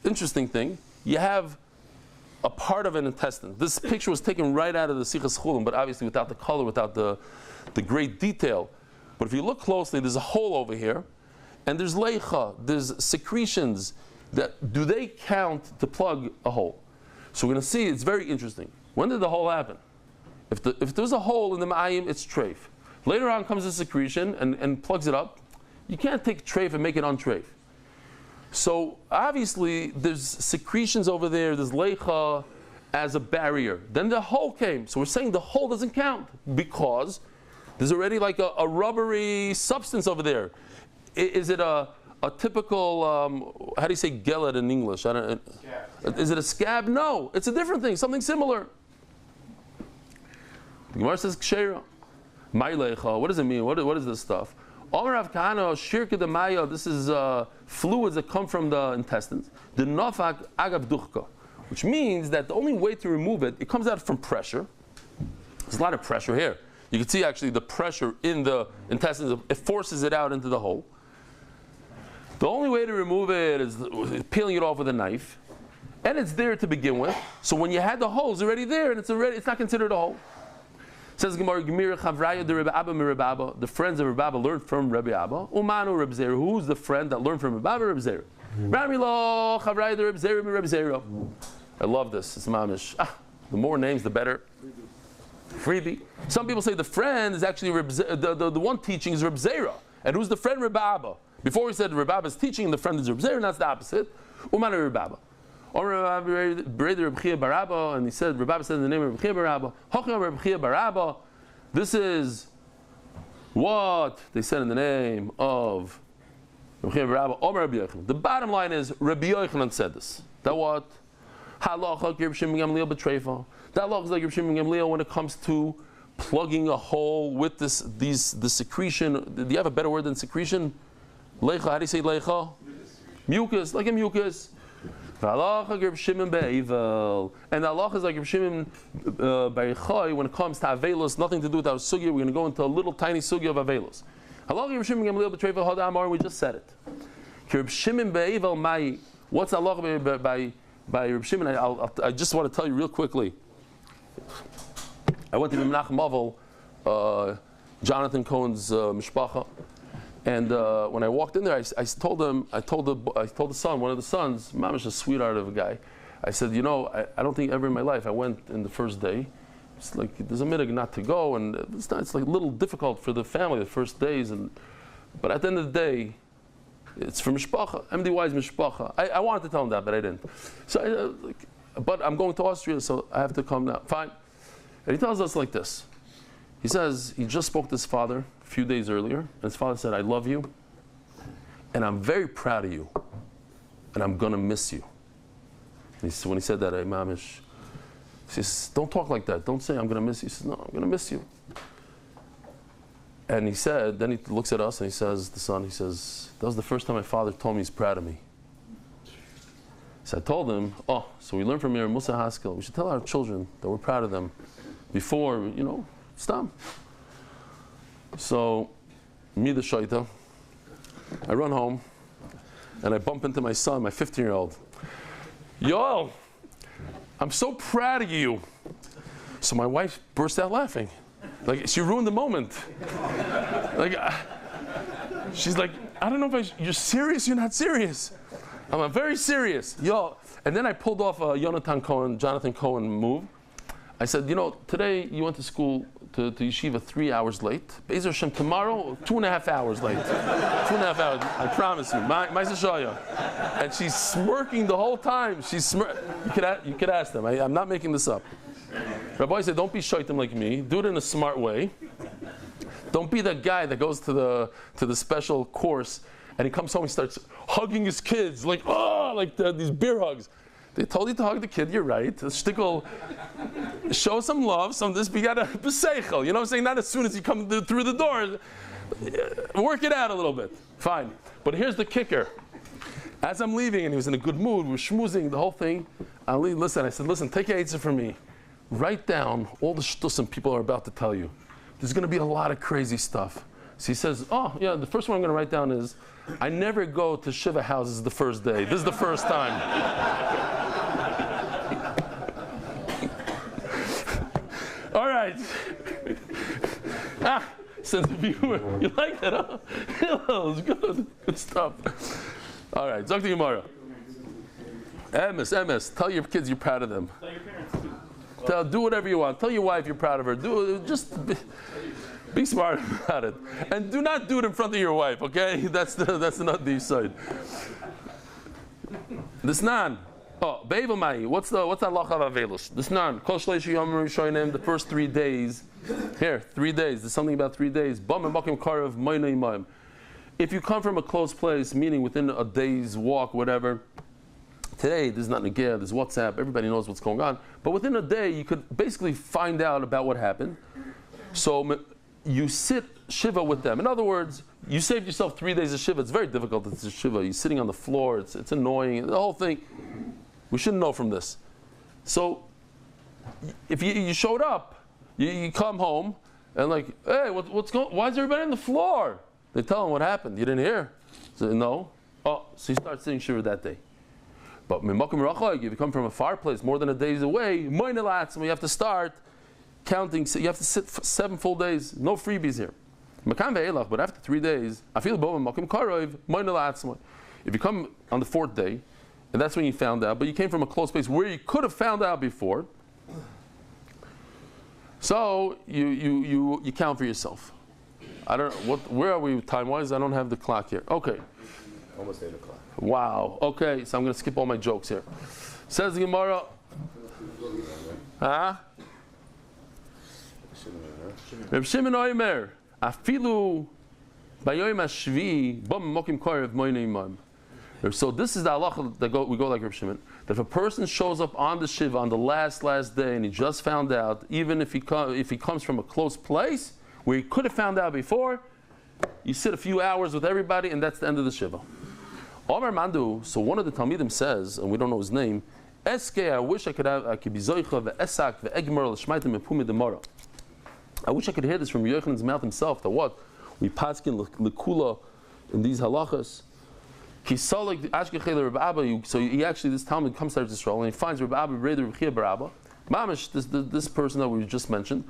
interesting thing, you have a part of an intestine. This picture was taken right out of the Sichas Chullin, but obviously without the color, without the great detail. But if you look closely, there's a hole over here, and there's leicha, there's secretions. Do they count to plug a hole? So we're going to see, it's very interesting. When did the hole happen? If there's a hole in the ma'ayim, it's treif. Later on comes the secretion and plugs it up. You can't take treif and make it untreif. So obviously there's secretions over there, there's leicha as a barrier. Then the hole came. So we're saying the hole doesn't count because there's already like a rubbery substance over there. Is it a typical, how do you say gelet in English? Scab. Is it a scab? No, it's a different thing, something similar. The Gemara says ksheira. Ma'leicha. What does it mean? What is this stuff? Omer Rav Kahana shirka de maya. This is fluids that come from the intestines. The nafak agav duchka, which means that the only way to remove it comes out from pressure. There's a lot of pressure here. You can see actually the pressure in the intestines. It forces it out into the hole. The only way to remove it is peeling it off with a knife, and it's there to begin with. So when you had the hole, it's already there, and it's not considered a hole. Says Gemara, the friends of Rabbi Abba learned from Rabbi Abba. Umanu Rabbi Zera. Who's the friend that learned from Rabbi Abba? Rabbi Zera. Rami lo chavrai the Reb Zera Reb Zera. I love this. It's mamish. The more names, the better. Freebie. Some people say the friend is actually the one teaching is Reb Zera. And who's the friend? Reb Abba. Before we said Reb Abba's teaching, the friend is Reb Zera, and that's the opposite. Umana Reb Abba. Or Reb Chia Barabba, and he said, Reb Abba said in the name of Reb Chia Barabba, Hochna Reb Chia Barabba. This is what they said in the name of Reb Chia Barabba. Omer Reb Yochanan. The bottom line is Reb Yochanan said this. That what? Halacha like Reb Shimon Gamliel betreifa. That law is like Reb Shimon Gamliel when it comes to plugging a hole with the secretion. Do you have a better word than secretion? Leicha, how do you say leicha? Mucus, like a mucus. And the halacha is like Reb Shimon Beichai when it comes to avelos, nothing to do with our sugya. We're going to go into a little tiny sugya of avelos. Halacha Reb Shimon Gamliel betreifa hada amar. We just said it. Reb Shimon Beivel mai. What's halacha by Reb Shimon? I just want to tell you real quickly. I went to Menachem Avel, Jonathan Cohen's mishpacha, and when I walked in there, I told the son, one of the sons, Mamish, a sweetheart of a guy. I said, I don't think ever in my life I went in the first day. It's like there's a minhag not to go, and it's like a little difficult for the family the first days, but at the end of the day, it's for mishpacha. MDY's mishpacha. I wanted to tell him that, but I didn't. So, but I'm going to Austria, so I have to come now. Fine. And he tells us like this. He says he just spoke to his father a few days earlier, and his father said, I love you, and I'm very proud of you, and I'm going to miss you. And when he said that, Mamish, he says, don't talk like that. Don't say I'm going to miss you. He says, no, I'm going to miss you. And he said, then he looks at us and he says, the son, he says, that was the first time my father told me he's proud of me. So I told him, so we learned from here, Musa Haskell, we should tell our children that we're proud of them before, stop. So, me the shaita, I run home and I bump into my son, my 15-year-old. Yo, I'm so proud of you. So my wife burst out laughing. Like, she ruined the moment. Like, she's like, I don't know if you're serious, you're not serious. I'm very serious. Yo. And then I pulled off a Jonathan Cohen move. I said, today you went to school to yeshiva 3 hours late. Be'ezer Hashem, tomorrow, 2.5 hours late. 2.5 hours, I promise you. Ma'aseh Shaya. And she's smirking the whole time. You could ask them. I'm not making this up. Rabbi said, don't be shaitim like me. Do it in a smart way. Don't be that guy that goes to the special course and he comes home and starts hugging his kids like these beer hugs. They told you to hug the kid. You're right. The shtickle, show some love. You gotta b'seichel. You know what I'm saying? Not as soon as you come through the door. Work it out a little bit. Fine. But here's the kicker. As I'm leaving, and he was in a good mood, we're schmoozing the whole thing. I said, listen, take a eitzah from me. Write down all the shtusim people are about to tell you. There's going to be a lot of crazy stuff. So he says, the first one I'm going to write down is, I never go to Shiva houses the first day. This is the first time. All right. Says the viewer, you like that, huh? It was good. Good stuff. All right, Zok the Gemara. MS, tell your kids you're proud of them. Tell your parents too. Do whatever you want. Tell your wife you're proud of her. Just be smart about it, and do not do it in front of your wife. Okay, that's not the side. This nan. Be'evel mai. What's that halacha of avelus? This nan. Kol shleish yom rishonim. The first 3 days. Here, 3 days. There's something about 3 days. Bam and bakim karav mayna imayim. If you come from a close place, meaning within a day's walk, whatever. Today, there's not Nagia, there's WhatsApp, everybody knows what's going on. But within a day, you could basically find out about what happened. So you sit Shiva with them. In other words, you saved yourself 3 days of Shiva. It's very difficult. It's a Shiva. You're sitting on the floor. It's annoying. The whole thing. We shouldn't know from this. So if you showed up, you come home, and like, hey, what's going? Why is everybody on the floor? They tell him what happened. You didn't hear? So no. So you start sitting Shiva that day. But if you come from a far place, more than a day's away, you have to start counting. You have to sit for 7 full days. No freebies here. But after 3 days, If you come on the 4th day, and that's when you found out, but you came from a close place where you could have found out before, so you count for yourself. I don't know, where are we time-wise? I don't have the clock here. Okay. Almost 8 o'clock. Wow. Okay, so I'm going to skip all my jokes here. Says the Gemara. Huh? Reb Shimon Omer, afilu bayoyim hashvi bam mokim korev moynei imam. So this is the halacha that we go like Reb Shimon. That if a person shows up on the shiva on the last day and he just found out, even if he comes from a close place where he could have found out before, you sit a few hours with everybody and that's the end of the shiva. Omar Mandu. So one of the Talmidim says, and we don't know his name, Eske, I wish I could be zoicha ve'esak ve'egmer l'shmaitim mepumi demara. I wish I could hear this from Yochanan's mouth himself. That what we paskin lekula in these halachas. So he actually, this Talmud comes to Israel and he finds Rabbi Abba Reder Rechia Barabba. Mamish, this person that we just mentioned.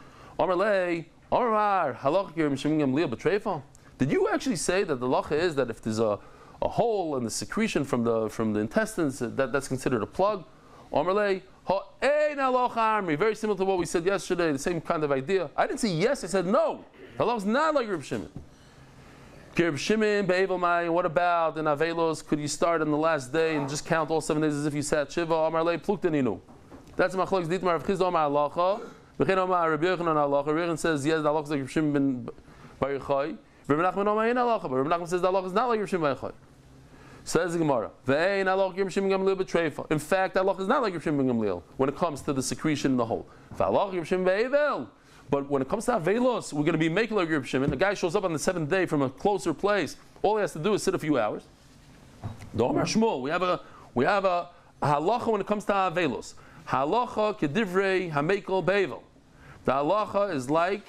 Did you actually say that the halacha is that if there's a hole in the secretion from the intestines, that's considered a plug? Very similar to what we said yesterday, the same kind of idea. I didn't say yes, I said no. The halacha is not like Reb Shimon. Reb Shimon, what about in Avelos? Could you start on the last day and just count all 7 days as if you sat Shiva? Amar Lei Plukteninu. That's Machlokes Ditmar of Chizdo Amar Halacha. V'chein Amar Rabbi Yochanan Halacha. Rabbi Yochanan says yes, the halacha is like Reb Shimon ben Bar Yochai. Rabbi Nachman Amar Ein Halacha, but Rabbi Nachman says the halacha is not like Reb Shimon ben Yochai. Says the Gemara. V'ein halacha Reb Shimon Gamliel b'treifa. In fact, that halacha is not like Reb Shimon ben Gamliel when it comes to the secretion in the hole. V'halacha Reb Shimon be'evel. But when it comes to Avelos, we're going to be making like Reb Shimon. The guy shows up on the 7th day from a closer place. All he has to do is sit a few hours. Domer Shmuel, we have a halacha when it comes to Avelos. Halacha kedivrei hamekel bevel. The halacha is like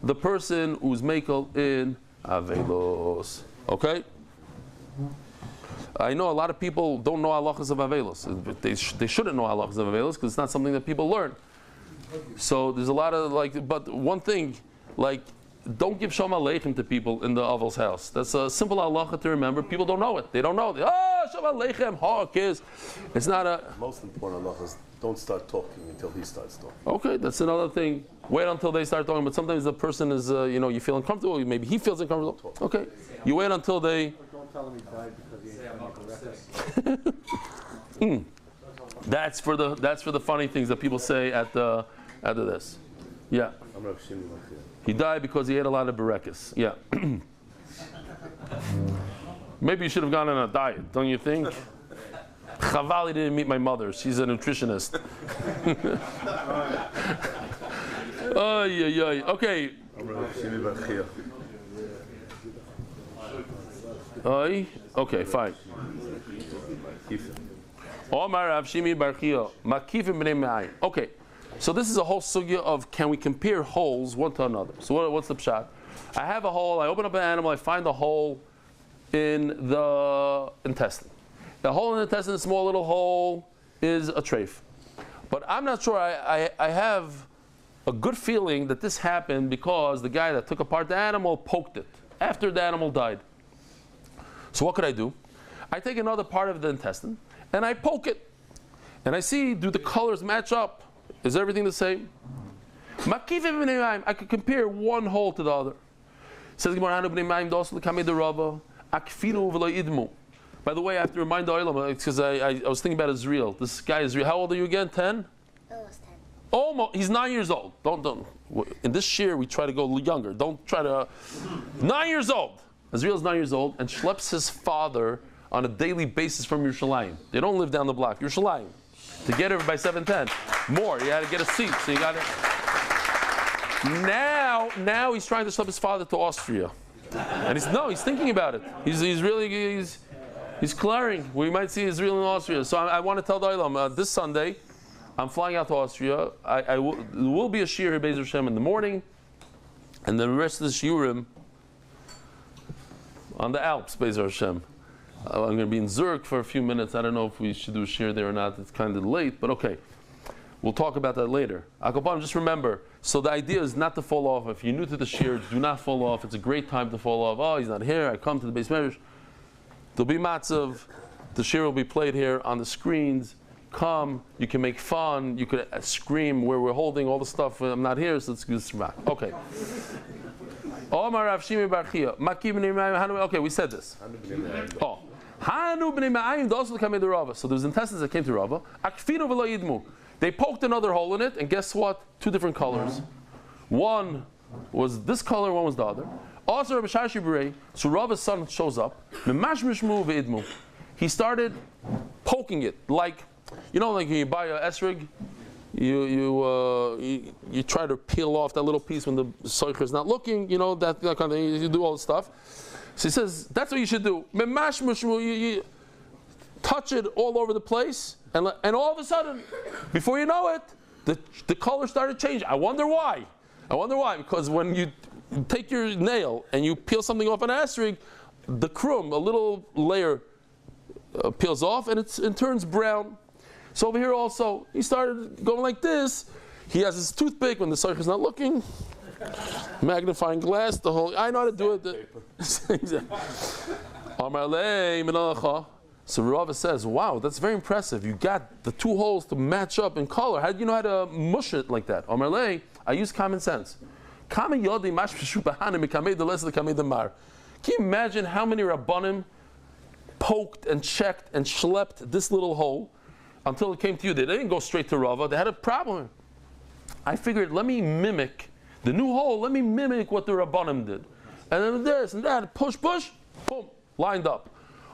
the person who's mekel in Avelos. Okay? I know a lot of people don't know halachas of Avelos. They shouldn't know halachas of Avelos because it's not something that people learn. So there's a lot of but one thing, don't give Shalom Aleichem to people in the Aval's house. That's a simple halacha to remember. People don't know it. They don't know. Shalom Aleichem, hawk is. It's not a. Most important halacha is don't start talking until he starts talking. Okay, that's another thing. Wait until they start talking. But sometimes the person is, you feel uncomfortable. Maybe he feels uncomfortable. Okay, you wait until they. Don't tell him he died because he ate a That's for the funny things that people say at this. Yeah. He died because he ate a lot of berekes. Yeah. Maybe you should have gone on a diet, don't you think? Chavali didn't meet my mother. She's a nutritionist. Okay. Okay, fine. Okay, so this is a whole sugya of can we compare holes one to another? So what's the pshat? I have a hole, I open up an animal, I find a hole in the intestine. The hole in the intestine, a small little hole, is a treif. But I'm not sure, I have a good feeling that this happened because the guy that took apart the animal poked it after the animal died. So what could I do? I take another part of the intestine and I poke it. And I see, do the colors match up? Is everything the same? I could compare one hole to the other. Says by the way, I have to remind the Olam, because I was thinking about Israel. This guy Israel, how old are you again? 10? Almost 10. Almost. He's 9 years old. Don't. In this year, we try to go younger. Don't try to. 9 years old. Israel's 9 years old and schleps his father on a daily basis from Yerushalayim. They don't live down the block. Yerushalayim. To get over by 7:10. More. You had to get a seat. So you got it. Now he's trying to schlep his father to Austria. And he's thinking about it. He's clearing. We might see Israel in Austria. So I want to tell the Olam, this Sunday, I'm flying out to Austria. There will be a shiur Be'ez Hashem in the morning, and the rest of the shiurim on the Alps, Be'ez Hashem. I'm going to be in Zurich for a few minutes. I don't know if we should do a shiur there or not. It's kind of late, but okay. We'll talk about that later. Akopam, just remember, so the idea is not to fall off. If you're new to the shiur, do not fall off. It's a great time to fall off. Oh, he's not here. I come to the base marriage. There'll be matzav. The shir will be played here on the screens. Come, you can make fun, you could scream where we're holding all the stuff. I'm not here, so let's use back. Okay. Okay, we said this. Oh. So there's intestines that came to Rava. They poked another hole in it, and guess what? Two different colors. One was this color, one was the other. Also, so Rava's son shows up. He started poking it, like, you know, like when you buy a esrig, you try to peel off that little piece when the soicher is not looking, you know, that kind of thing. You do all the stuff. So he says that's what you should do. You touch it all over the place, and all of a sudden, before you know it, the color started changing. I wonder why. Because when you take your nail and you peel something off an esrig, the krum, a little layer, peels off and it turns brown. So over here also, he started going like this. He has his toothpick when the soicher is not looking. Magnifying glass, the whole. I know how to do it. So Rava says, "Wow, that's very impressive. You got the two holes to match up in color. How did you know how to mush it like that?" I use common sense. Can you imagine how many Rabbanim poked and checked and schlepped this little hole until it came to you? They didn't go straight to Rava. They had a problem. I figured, let me mimic the new hole. Let me mimic what the Rabbanim did. And then this and that, push, boom, lined up.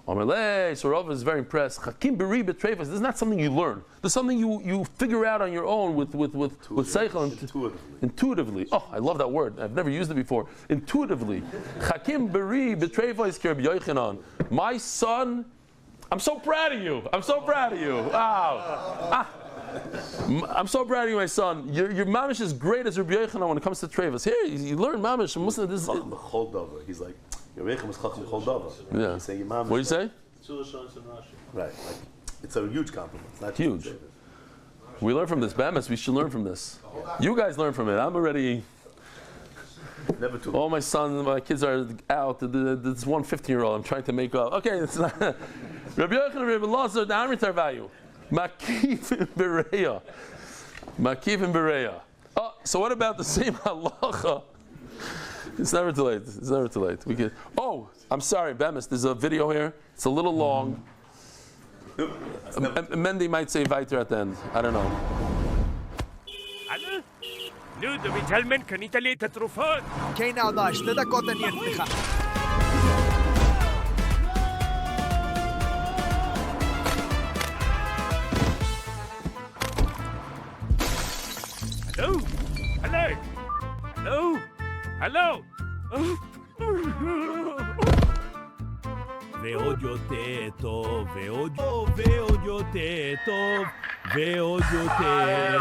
So Rava is very impressed. This is not something you learn. This is something you figure out on your own with seichel. Intuitively. Oh, I love that word. I've never used it before. Intuitively. My son, I'm so proud of you. Wow. I'm so proud of you, my son. Your mamish is great as Rabbi Yochanan when it comes to treifas. Here, you learn mamish. He's like, your Rechem is Chacham Chol Davar. Yeah. What do you say? Right. Like, it's a huge compliment. It's not huge. We learn from this. Bamas, we should learn from this. You guys learn from it. I'm already. Never too. All my kids are out. This one 15-year-old I'm trying to make up. Okay, it's not. Rabbi Yochanan, Rabbi Lazar, the Amritar value. Makif and Bereya. Oh, so what about the same halacha? It's never too late. We can. Oh, I'm sorry, Bemis. There's a video here. It's a little long. Mendy might say weiter at the end. I don't know. נו, דוד הלמן, קנית לי את התרופות? כן, אבא, 2 דקות אני אתך. הלו? ועוד יותר טוב, ועוד יותר טוב, ועוד יותר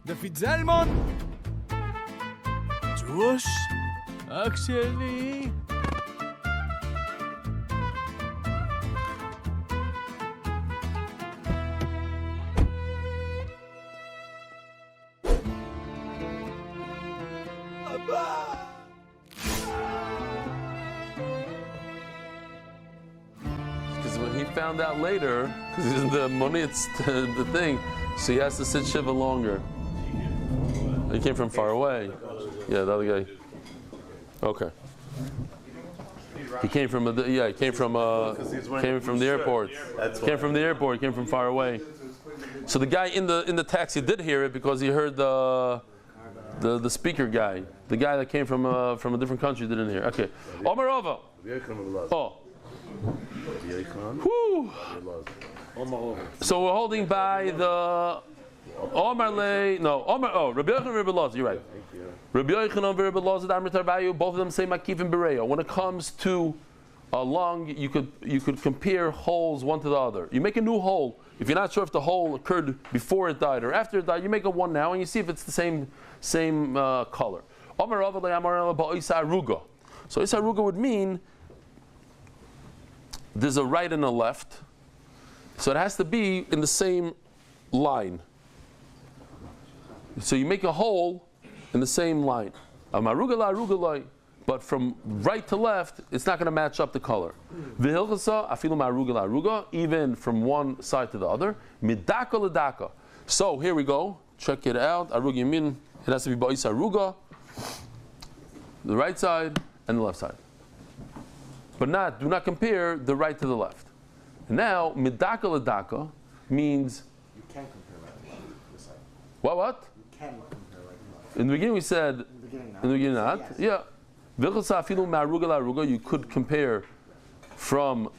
דוד זלמון? ג'וש? אח שלי? אבא! Because when he found out later, because he's in the money, it's the thing, so he has to sit shiva longer. He came from far away. Yeah, the other guy. Okay. He came from the airport. Came from the airport. Came from far away. So the guy in the taxi did hear it because he heard the speaker guy. The guy that came from a different country didn't hear. Okay. Omarova. Oh. Whew. So we're holding by the Rabbi Yochanan and Rabbi Lazar, you're right. Rabbi Yochanan and Rabbi Lazar, both of them say Makif and Bereya. When it comes to along, you could compare holes one to the other. You make a new hole. If you're not sure if the hole occurred before it died or after it died, you make a one now and you see if it's the same color. So isaruga would mean there's a right and a left, so it has to be in the same line. So you make a hole in the same line. But from right to left, it's not going to match up the color. Even from one side to the other. So here we go. Check it out. It has to be ba'is aruga, the right side and the left side. But do not compare the right to the left. Now, midaka ladaka means. You can compare right and left. What? You can compare right and left. In the beginning we said. In the beginning not. Yes. Yeah. You could compare from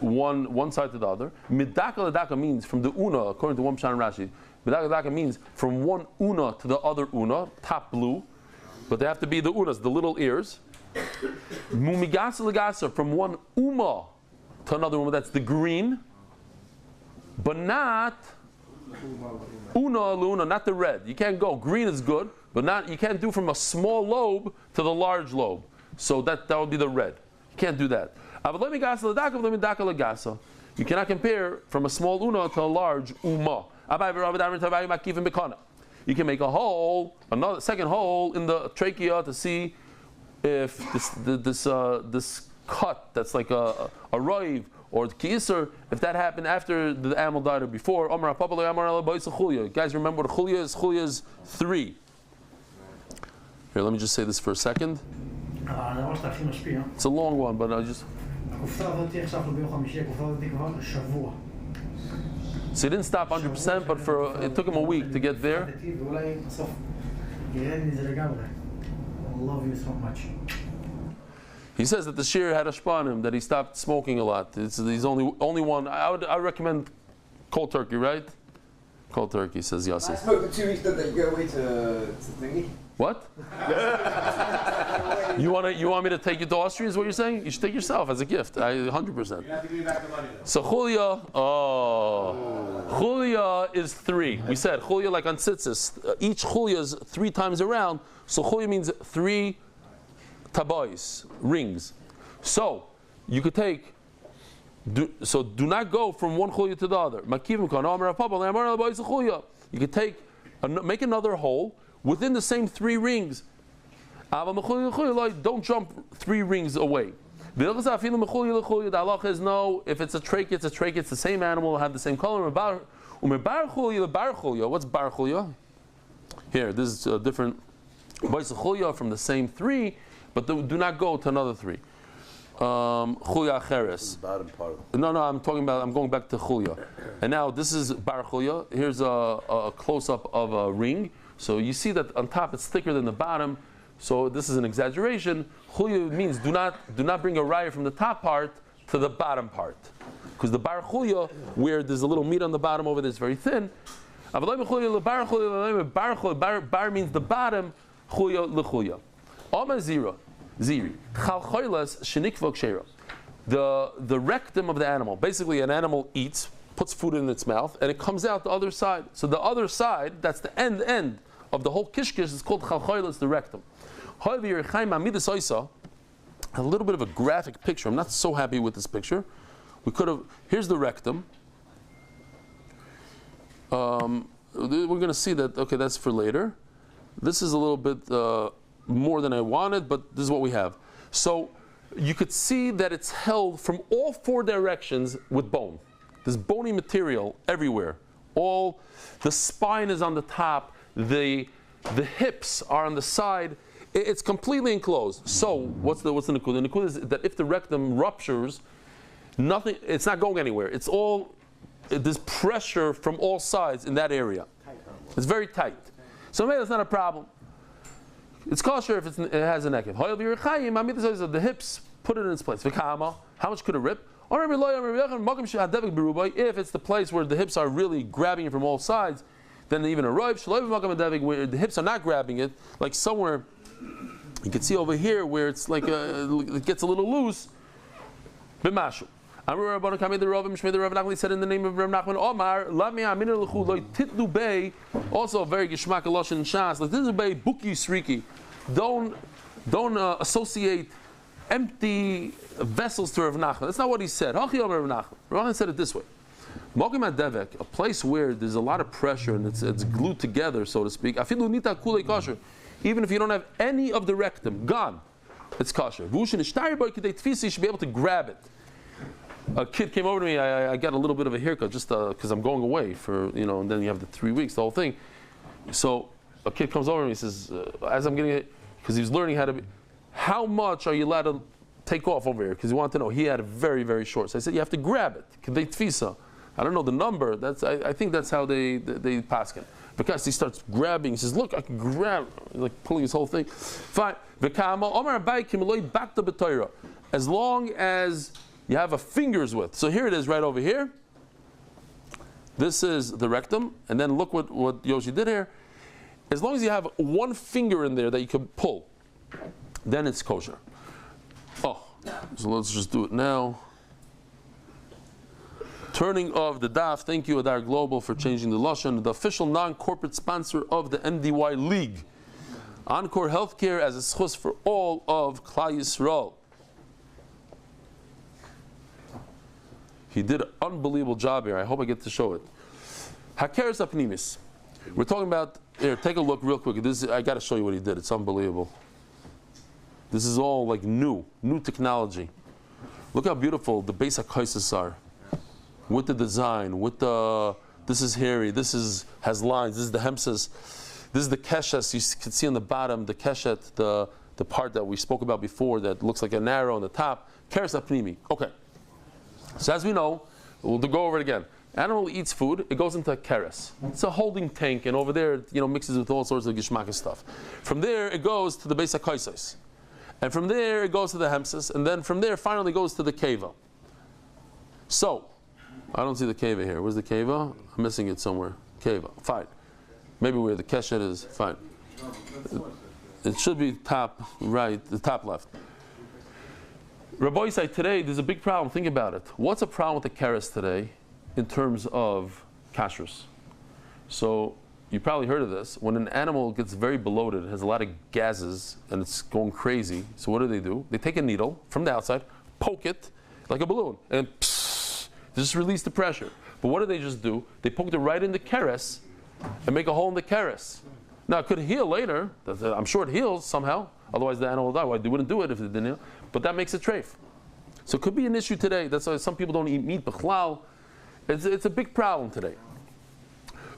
one side to the other. Midaka ladaka means from the una, according to one Pshan and Rashi. Midaka ladaka means from one una to the other una, top blue, but they have to be the unas, the little ears. Mumigasa lagasa, from one uma to another uma, that's the green, but not una luna, not the red. You can't go. Green is good, but you can't do from a small lobe to the large lobe. So that would be the red. You can't do that. You cannot compare from a small una to a large uma. You can make a hole, another second hole in the trachea to see if this cut that's like a roiv or the kiser, if that happened after the animal died or before. Guys, remember what chulya is? Chulya is 3. Here, let me just say this for a second. It's a long one, but I just. So he didn't stop 100%, but it took him a week to get there. I love you so much. He says that the shir had a shpa on him, that he stopped smoking a lot. He's only one. I would recommend cold turkey, right? Cold turkey, says Yossi. I smoked for 2 weeks, did they go away to thingy? What? You want me to take you to Austria? Is what you're saying? You should take yourself as a gift. 100%. You have to give me back the money though. So chulya is 3. We said chulya like on tzitzis. Each chulya is 3 times around. So chulya means 3 tabois, rings. So you could take. Do not go from one chulya to the other. You could make another hole within the same 3 rings. Don't jump 3 rings away. The halacha is no, if it's a trachea, it's the same animal, it'll have the same color. What's bar chulya? Here, this is a different chulya from the same 3, but do not go to another 3. Chulya acheres. Bottom part. No, I'm going back to chulya. And now this is bar chulya. Here's a close-up of a ring. So you see that on top it's thicker than the bottom. So this is an exaggeration. Chulya means do not bring a raya from the top part to the bottom part. Because the bar chulya, where there's a little meat on the bottom over there, is very thin. Bar means the bottom, chulya l'chulya. Ziri. The rectum of the animal. Basically, an animal eats, puts food in its mouth, and it comes out the other side. So the other side, that's the end of the whole kishkish, is called chalchoilas, the rectum. A little bit of a graphic picture. I'm not so happy with this picture. Here's the rectum. We're going to see that, okay, that's for later. This is a little bit more than I wanted, but this is what we have. So you could see that it's held from all 4 directions with bone. There's bony material everywhere. The spine is on the top, the hips are on the side. It's completely enclosed. So what's the nikud? The nikud is that if the rectum ruptures, it's not going anywhere. There's pressure from all sides in that area. It's very tight. So maybe that's not a problem. It's kosher if it has a nekev. The hips, put it in its place. How much could it rip? If it's the place where the hips are really grabbing it from all sides, then even a roiv, where the hips are not grabbing it, like somewhere, you can see over here where it's like it gets a little loose, B'mashu. Amru Rabbanan Kamei the Rav Mishmei the Rav Nachman said in the name of Rav Nachman, Omar, Lami Aminu L'chu Lo Titlu Bei, also a very Geshmak Alosh in Shas, Lo Titlu Bei Buki Sriki. Don't associate empty vessels to Rav Nachman. That's not what he said. Hachi Omer Rav Nachman. Rav Nachman said it this way. Mokim HaDevek, a place where there's a lot of pressure and it's glued together, so to speak. Afilu Nita Kulei Kosher. Even if you don't have any of the rectum, gone, it's kosher. Vushin Ishtari Boy Kidei Tfisi, you should be able to grab it. A kid came over to me. I got a little bit of a haircut just because I'm going away for, and then you have the 3 weeks, the whole thing. So a kid comes over to me and says, as I'm getting it, because he was learning how much are you allowed to take off over here? Because he wanted to know. He had a very, very short. So I said, you have to grab it. K'dei tfisa. I don't know the number. I think that's how they paskin. Because he starts grabbing. He says, look, I can grab. He's like pulling his whole thing. Fine. As long as you have a finger's width. So here it is right over here. This is the rectum. And then look what Yoshi did here. As long as you have one finger in there that you can pull, then it's kosher. Oh, so let's just do it now. Turning of the daf. Thank you, Adar Global, for changing the lashon. The official non-corporate sponsor of the MDY League. Encore Healthcare as a schus for all of Klal Yisrael. He did an unbelievable job here. I hope I get to show it. Hakeres apnimis. We're talking about here. Take a look real quick. I got to show you what he did. It's unbelievable. This is all like new technology. Look how beautiful the basic kaisis are, with the design, this is hairy, has lines, this is the hemses, this is the keshes. You can see on the bottom the keshet, the part that we spoke about before that looks like an arrow on the top. Keres apnimi. Okay. So as we know, we'll go over it again. Animal eats food, it goes into a keres. It's a holding tank, and over there, mixes with all sorts of gishmak stuff. From there, it goes to the basic kaisis. And from there, it goes to the hemsis, and then from there, finally goes to the keva. So, I don't see the keva here. Where's the keva? I'm missing it somewhere. Keva. Fine. Maybe where the keshet is. Fine. It should be top right, the top left. Rabbi Yisai, today, there's a big problem. Think about it. What's a problem with the keres today in terms of kashrus? So, you probably heard of this. When an animal gets very bloated, it has a lot of gases, and it's going crazy. So what do? They take a needle from the outside, poke it like a balloon, and just release the pressure. But what do they just do? They poke it right in the keres and make a hole in the keres. Now, it could heal later. I'm sure it heals somehow. Otherwise, the animal will die. Why they wouldn't do it if it didn't heal? But that makes it treif. So it could be an issue today. That's why some people don't eat meat. B'chlal. It's a big problem today.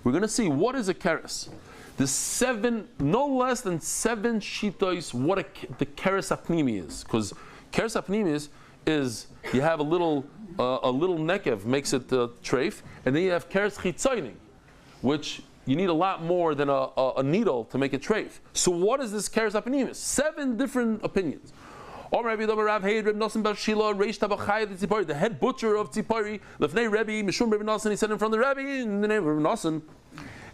We're going to see what is a keres. The no less than 7 shitos what the keres apnimi is. Because keres apnimi is you have a little nekev makes it treif, and then you have keres chitzoning, which you need a lot more than a needle to make it treif. So what is this keres apnimi? 7 different opinions. The head butcher of Tzipori, Lefnei Rebbe, Mishum Rebbe Nosson, he said in front of the Rebbe, in the name of Rebbe Nosson,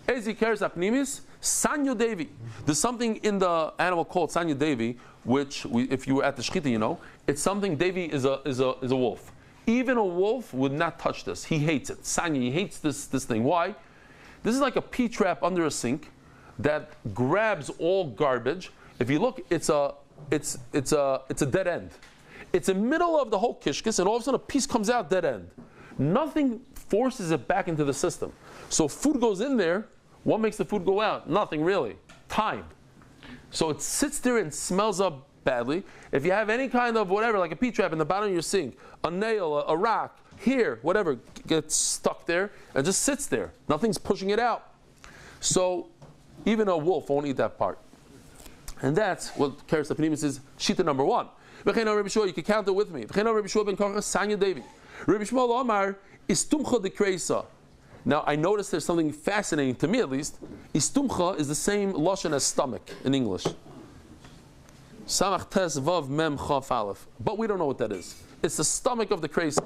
Ezi Keres Apnimis, Sanyo Devi. There's something in the animal called Sanyo Devi, which, if you were at the Shechita, it's something, Devi is a wolf. Even a wolf would not touch this. He hates it. Sanyo, he hates this thing. Why? This is like a P-trap under a sink that grabs all garbage. If you look, it's a dead end. It's in the middle of the whole kishkis, and all of a sudden a piece comes out dead end. Nothing forces it back into the system. So food goes in there. What makes the food go out? Nothing really. Time. So it sits there and smells up badly. If you have any kind of whatever, like a P-trap in the bottom of your sink, a nail, a rock, here, whatever, gets stuck there and just sits there. Nothing's pushing it out. So even a wolf won't eat that part. And that's what Keres Apnimis is, Shita number 1. You can count it with me. Now I noticed there's something fascinating to me at least. Istumcha is the same lashon as stomach in English. Samach tes vav mem chaf aleph. But we don't know what that is. It's the stomach of the crazy.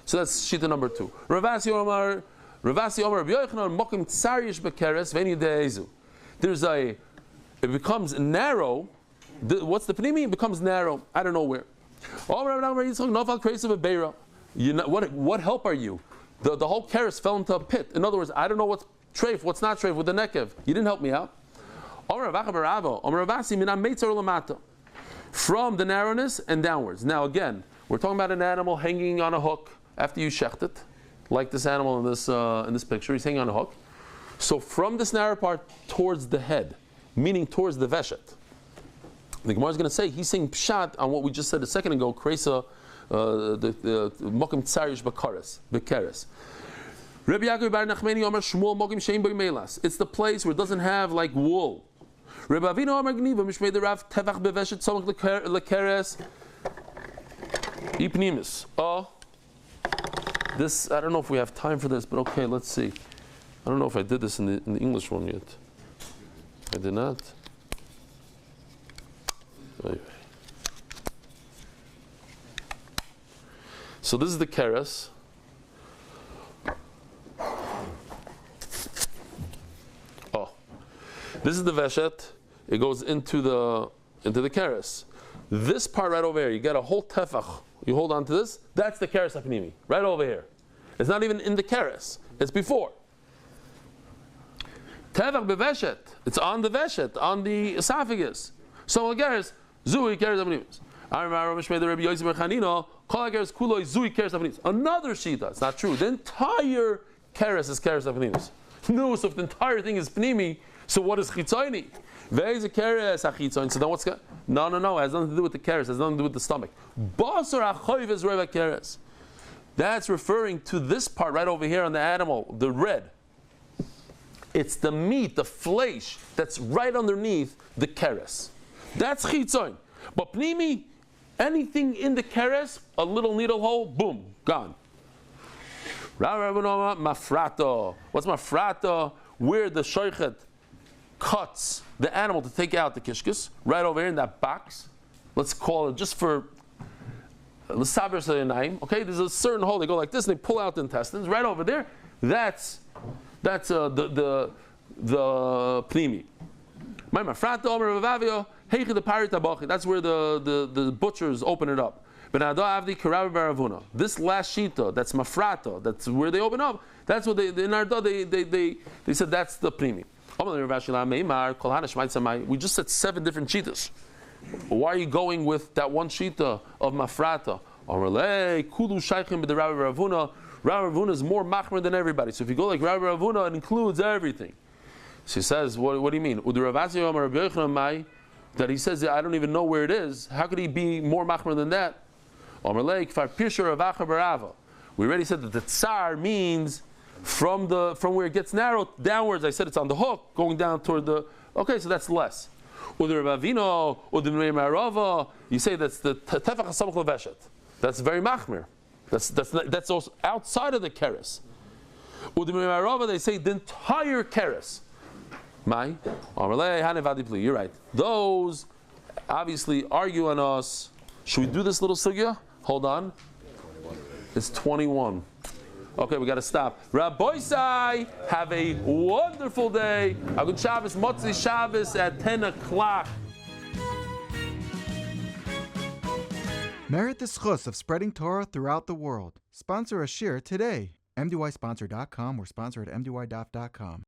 So that's Shita number 2. Ravasi Omar Rabbi Yochanan mokim tsarish bekeres v'eni de'ezu. It becomes narrow. What's the pnimi? It becomes narrow. I don't know where. What help are you? The whole keres fell into a pit. In other words, I don't know what's treif, what's not treif with the nekev. You didn't help me out. From the narrowness and downwards. Now again, we're talking about an animal hanging on a hook after you shecht it, like this animal in this picture. He's hanging on a hook. So from this narrow part towards the head, meaning towards the veshet. The Gemara is going to say he's saying pshat on what we just said a second ago. Kresa, the mokim tsarish bekeres. Rabbi Yaakov bar Nachmani Omer Shmuel mokim shein boi melas. It's the place where it doesn't have like wool. Rabbi Avinu Omer Gniva Mishmei the Rav Tevach beveshet Tzomach lekeres ipnimis. Oh, this I don't know if we have time for this, but okay, let's see. I don't know if I did this in the English one yet. I did not. Anyway. So this is the keres. Oh, this is the veshet. It goes into the keres. This part right over here, you get a whole tefach. You hold on to this. That's the keres hapnimi, right over here. It's not even in the keres. It's before. Tevach beveshet. It's on the veshet, on the esophagus. So keres zui keres hapnimis. Another shita. It's not true. The entire keres is keres hapnimis. No, so if the entire thing is pnimi, so what is chitzoni? Where is a keres achitzon? So then what's no. It has nothing to do with the keres. It has nothing to do with the stomach. Basar achoiv is reva keres. That's referring to this part right over here on the animal, the red. It's the meat, the flesh that's right underneath the keres. That's chitzon. But pnimi, anything in the keres, a little needle hole, boom, gone. Mafrata. What's mafrata? Where the shoichet cuts the animal to take out the kishkis, right over here in that box. Let's call it just for l'saber sayanayim. Okay, there's a certain hole. They go like this and they pull out the intestines right over there. That's the pnimi. That's where the butchers open it up. This last shita, that's mafrata, that's where they open up. That's what they said that's the pnimi. We just said 7 different shitas. Why are you going with that one shita of mafrata? Rabbi Ravuna is more machmer than everybody. So if you go like Rabbi Ravuna, it includes everything. So he says, what do you mean? That he says, I don't even know where it is. How could he be more machmer than that? We already said that the tsar means from where it gets narrowed downwards. I said it's on the hook, going down toward the. Okay, so that's less. You say that's the tefach hasamach leveshet. That's very machmer. That's also outside of the keres. They say the entire keres. You're right. Those obviously argue on us. Should we do this little sugya? Hold on. It's 21. Okay, we got to stop. Rabbi Sai, have a wonderful day. A good Shabbos, Motzi Shabbos at 10 o'clock. Merit the schus of spreading Torah throughout the world. Sponsor a shir today. MDYsponsor.com or sponsor at MDYDAF.com.